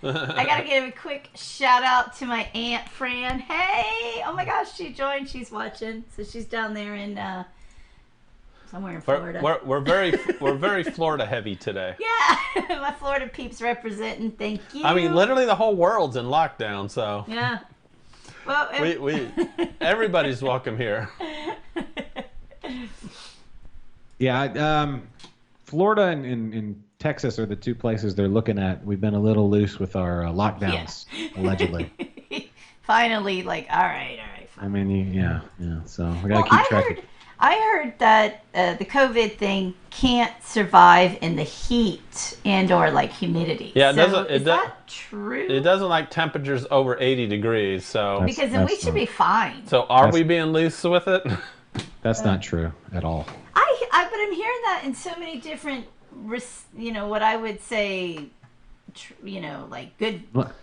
Speaker 2: I gotta give a quick shout out to my Aunt Fran. Hey! Oh my gosh, she joined. She's watching. So she's down there in somewhere in Florida.
Speaker 1: we're very Florida heavy today.
Speaker 2: Yeah, my Florida peeps representing. Thank you.
Speaker 1: I mean, literally the whole world's in lockdown, so
Speaker 2: Yeah. Well,
Speaker 1: we everybody's welcome here.
Speaker 3: yeah. Florida and Texas are the two places they're looking at. We've been a little loose with our lockdowns, allegedly.
Speaker 2: Finally, like, all right. Fine.
Speaker 3: I mean, yeah. So we gotta keep track.
Speaker 2: I heard that the COVID thing can't survive in the heat and/or like humidity.
Speaker 1: Yeah,
Speaker 2: is that true?
Speaker 1: It doesn't like temperatures over 80 degrees, so
Speaker 2: Because then we should be fine.
Speaker 1: So are we being loose with it?
Speaker 3: That's not true at all.
Speaker 2: But I'm hearing that in so many different, what I would say, like good.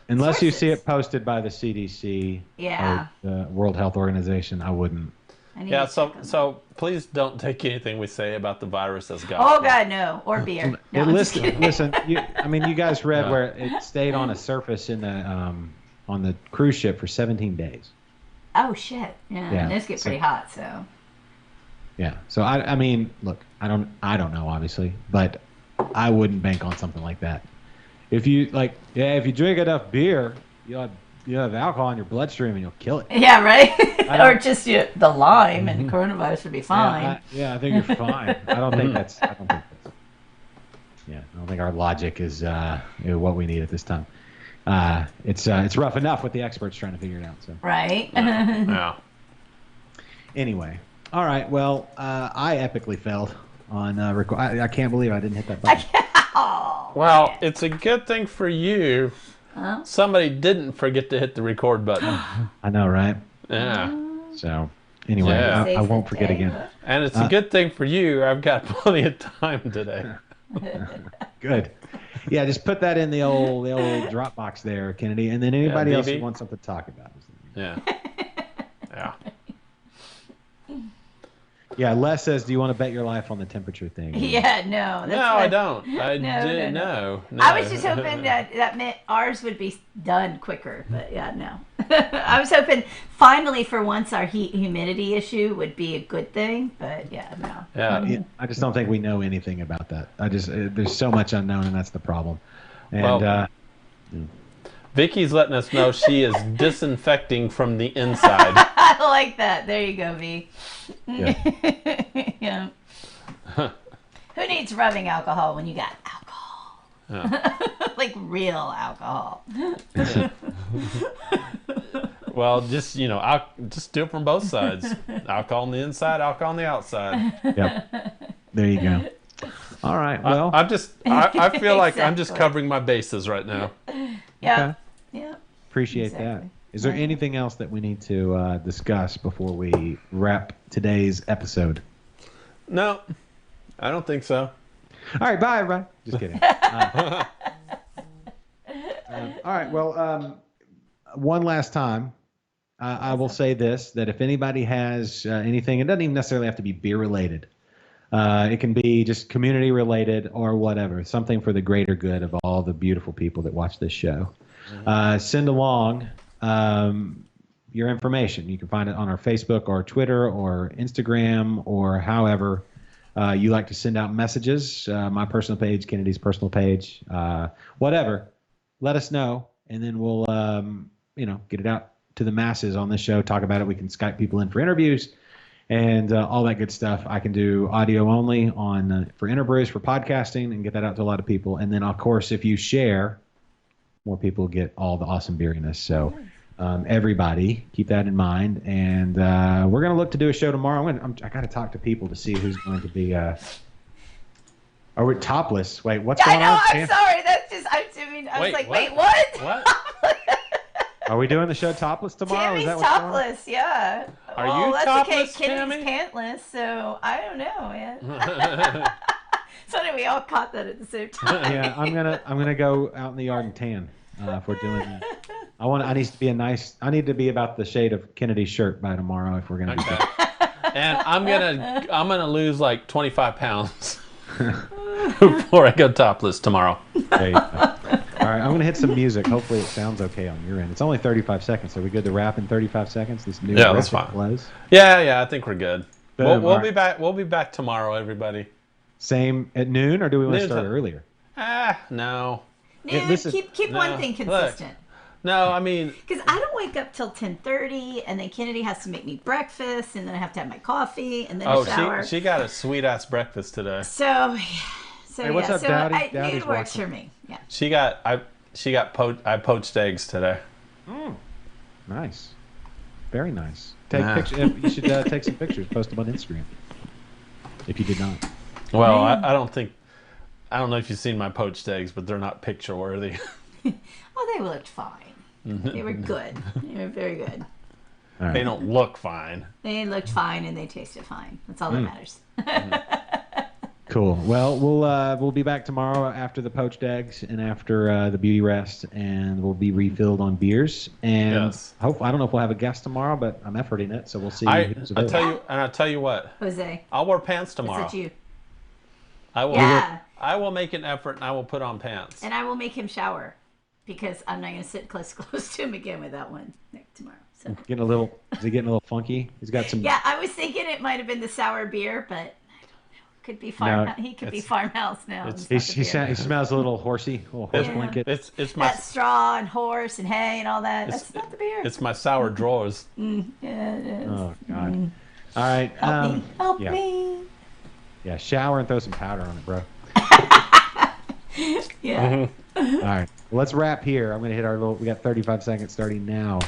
Speaker 3: Unless you
Speaker 2: sources.
Speaker 3: see it posted by the CDC
Speaker 2: Yeah.
Speaker 3: or the World Health Organization, I wouldn't.
Speaker 1: Yeah, so please don't take anything we say about the virus as gospel.
Speaker 2: Oh God, no, or beer. No, I'm just kidding.
Speaker 3: Listen. You guys read where it stayed on a surface in the on the cruise ship for 17 days.
Speaker 2: Oh shit! Yeah,
Speaker 3: Yeah,
Speaker 2: those get pretty hot. So.
Speaker 3: Yeah. So I mean, look, I don't know obviously, but I wouldn't bank on something like that. If you drink enough beer, you'll have alcohol in your bloodstream and you'll kill it.
Speaker 2: Yeah, right. Or just the lime and coronavirus would be fine.
Speaker 3: I think you're fine. I don't think that's. Yeah, I don't think our logic is what we need at this time. It's rough enough with the experts trying to figure it out. So.
Speaker 2: Right.
Speaker 1: Yeah.
Speaker 3: Anyway. All right. Well, I epically failed on record. I can't believe I didn't hit that button.
Speaker 1: Well, it's a good thing for you.
Speaker 2: Huh?
Speaker 1: Somebody didn't forget to hit the record button.
Speaker 3: I know, right?
Speaker 1: Yeah.
Speaker 3: So, anyway,
Speaker 1: Yeah.
Speaker 3: I won't forget again.
Speaker 1: And it's a good thing for you. I've got plenty of time today.
Speaker 3: Good. Yeah, just put that in the old Dropbox there, Kennedy, and then anybody else who
Speaker 1: BB.
Speaker 3: wants something to talk about.
Speaker 1: Yeah. Yeah.
Speaker 3: Yeah, Les says, do you want to bet your life on the temperature thing?
Speaker 2: Yeah, no. That's
Speaker 1: No, I don't. I
Speaker 2: No,
Speaker 1: did
Speaker 2: no.
Speaker 1: no.
Speaker 2: I was just hoping that meant ours would be done quicker, but yeah, no. I was hoping finally for once our humidity issue would be a good thing, but yeah, no.
Speaker 1: Yeah.
Speaker 3: I just don't think we know anything about that. There's so much unknown, and that's the problem. And
Speaker 1: Well, Vicky's letting us know she is disinfecting from the inside.
Speaker 2: I like that. There you go, V.
Speaker 3: Yeah.
Speaker 2: Yeah. Who needs rubbing alcohol when you got alcohol?
Speaker 1: Yeah.
Speaker 2: Like real alcohol.
Speaker 1: Well, just just do it from both sides. Alcohol on the inside, alcohol on the outside.
Speaker 3: Yep. There you go. All right. Well,
Speaker 1: I feel like I'm just
Speaker 2: Exactly.
Speaker 1: covering my bases right now.
Speaker 2: Yeah.
Speaker 3: Okay.
Speaker 2: Yeah.
Speaker 3: appreciate that.
Speaker 2: Exactly.
Speaker 3: Is there anything else that we need to discuss before we wrap today's episode?
Speaker 1: No, I don't think so.
Speaker 3: All right, bye, everybody. Just kidding. All right, well, one last time, I will say this, that if anybody has anything, it doesn't even necessarily have to be beer related. It can be just community related or whatever, something for the greater good of all the beautiful people that watch this show. Send along your information. You can find it on our Facebook or Twitter or Instagram or however you like to send out messages. My personal page, Kennedy's personal page, whatever. Let us know, and then we'll get it out to the masses on this show. Talk about it. We can Skype people in for interviews and all that good stuff. I can do audio only on for Interbrews for podcasting and get that out to a lot of people. And then, of course, if you share, more people get all the awesome beeriness. So everybody, keep that in mind. And we're going to look to do a show tomorrow. I got to talk to people to see who's going to be. Are we topless? Wait, what's going on?
Speaker 2: I'm sorry. That's just. I was like, wait, what?
Speaker 1: What?
Speaker 3: Are we doing the show topless tomorrow?
Speaker 2: Tammy's
Speaker 3: Is that what's going on?
Speaker 2: topless, yeah.
Speaker 1: Are
Speaker 2: well,
Speaker 1: you
Speaker 2: that's
Speaker 1: topless,
Speaker 2: okay. Kennedy's
Speaker 1: Tammy?
Speaker 2: pantless, so I don't know, man. So anyway, we all caught that at the same time.
Speaker 3: Yeah, I'm gonna go out in the yard and tan if we're doing that. I need to be about the shade of Kennedy's shirt by tomorrow if we're gonna.
Speaker 1: Okay. And I'm gonna lose like 25 pounds before I go topless tomorrow.
Speaker 3: There you go. All right, I'm gonna hit some music. Hopefully it sounds okay on your end. It's only 35 seconds. Are we good to wrap in 35 seconds? This new
Speaker 1: that's fine.
Speaker 3: Close?
Speaker 1: Yeah, I think we're good.
Speaker 3: Boom,
Speaker 1: We'll
Speaker 3: all
Speaker 1: be
Speaker 3: right.
Speaker 1: back. We'll be back tomorrow, everybody.
Speaker 3: Same at noon, or do we want to
Speaker 1: Noon
Speaker 3: start
Speaker 1: time.
Speaker 3: earlier?
Speaker 1: No.
Speaker 2: Yeah,
Speaker 3: listen,
Speaker 2: keep
Speaker 1: no,
Speaker 2: one thing consistent.
Speaker 1: No, I mean,
Speaker 2: Because I don't wake up till 10:30, and then Kennedy has to make me breakfast, and then I have to have my coffee, and then a shower.
Speaker 1: she got a sweet ass breakfast today.
Speaker 2: So
Speaker 3: Hey, what's
Speaker 2: yeah,
Speaker 3: up,
Speaker 2: so
Speaker 3: Dowdy?
Speaker 2: it
Speaker 3: Dowdy's
Speaker 2: works
Speaker 3: watching.
Speaker 2: for me. Yeah.
Speaker 1: I poached eggs today.
Speaker 3: Nice, very nice. Take
Speaker 1: Nah.
Speaker 3: pictures. You should take some pictures. Post them on Instagram. If you did not.
Speaker 1: Well, I don't know if you've seen my poached eggs, but they're not picture worthy.
Speaker 2: Well, they looked fine. They were good. They were very good.
Speaker 3: All right.
Speaker 1: They don't look fine.
Speaker 2: They looked fine and they tasted fine. That's all that matters.
Speaker 3: Cool. Well, we'll be back tomorrow after the poached eggs and after the beauty rest, and we'll be refilled on beers. And
Speaker 1: Yes.
Speaker 3: I don't know if we'll have a guest tomorrow, but I'm efforting it, so we'll see. who's
Speaker 1: I'll
Speaker 3: available.
Speaker 1: tell you what.
Speaker 2: Jose,
Speaker 1: I'll wear pants tomorrow.
Speaker 2: is it you?
Speaker 1: I will.
Speaker 2: Yeah.
Speaker 1: I will make an effort and I will put on pants.
Speaker 2: And I will make him shower because I'm not going to sit close to him again with that one tomorrow. So.
Speaker 3: Is he getting a little funky? He's got some.
Speaker 2: Yeah, I was thinking it might have been the sour beer, but I don't know. Could be farm.
Speaker 3: No,
Speaker 2: he could be farmhouse now.
Speaker 1: it's-
Speaker 2: It's not the beer.
Speaker 3: He smells a little horsey, a little horse
Speaker 2: Yeah.
Speaker 3: blanket.
Speaker 1: It's my
Speaker 2: That straw and horse and hay and all that. That's not the beer.
Speaker 1: it's my sour drawers.
Speaker 2: Yeah, it is.
Speaker 3: Oh God! All right.
Speaker 2: Help
Speaker 3: yeah.
Speaker 2: me.
Speaker 3: Yeah, shower and throw some powder on it, bro.
Speaker 2: Yeah.
Speaker 3: All right, well, let's wrap here. I'm gonna hit our little. We got 35 seconds starting now.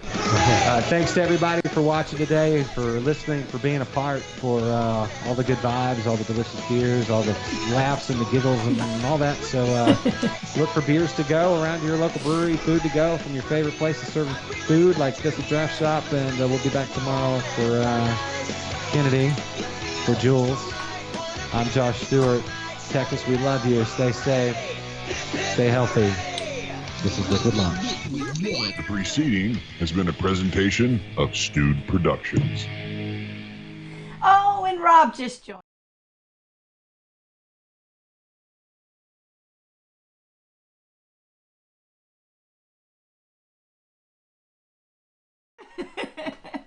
Speaker 3: Thanks to everybody for watching today, for listening, for being a part, for all the good vibes, all the delicious beers, all the laughs and the giggles and all that. So look for beers to go around your local brewery, food to go from your favorite place to serve food, like Thistle Draft Shop, and we'll be back tomorrow for Kennedy, for Jules. I'm Josh Stewart. Texas, we love you. Stay safe. Stay healthy. This is Liquid Lunch.
Speaker 4: The preceding has been a presentation of Stewed Productions.
Speaker 2: Oh, and Rob just joined.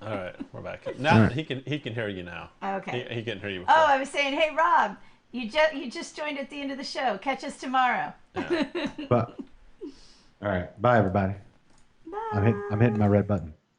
Speaker 1: All right, we're back. Now
Speaker 3: All right.
Speaker 1: he can hear you now.
Speaker 2: Okay.
Speaker 1: He can hear you. Before.
Speaker 2: Oh, I was saying, hey Rob, you just joined at the end of the show. Catch us tomorrow.
Speaker 3: But, all right. Bye, everybody.
Speaker 2: Bye.
Speaker 3: I'm hitting my red button.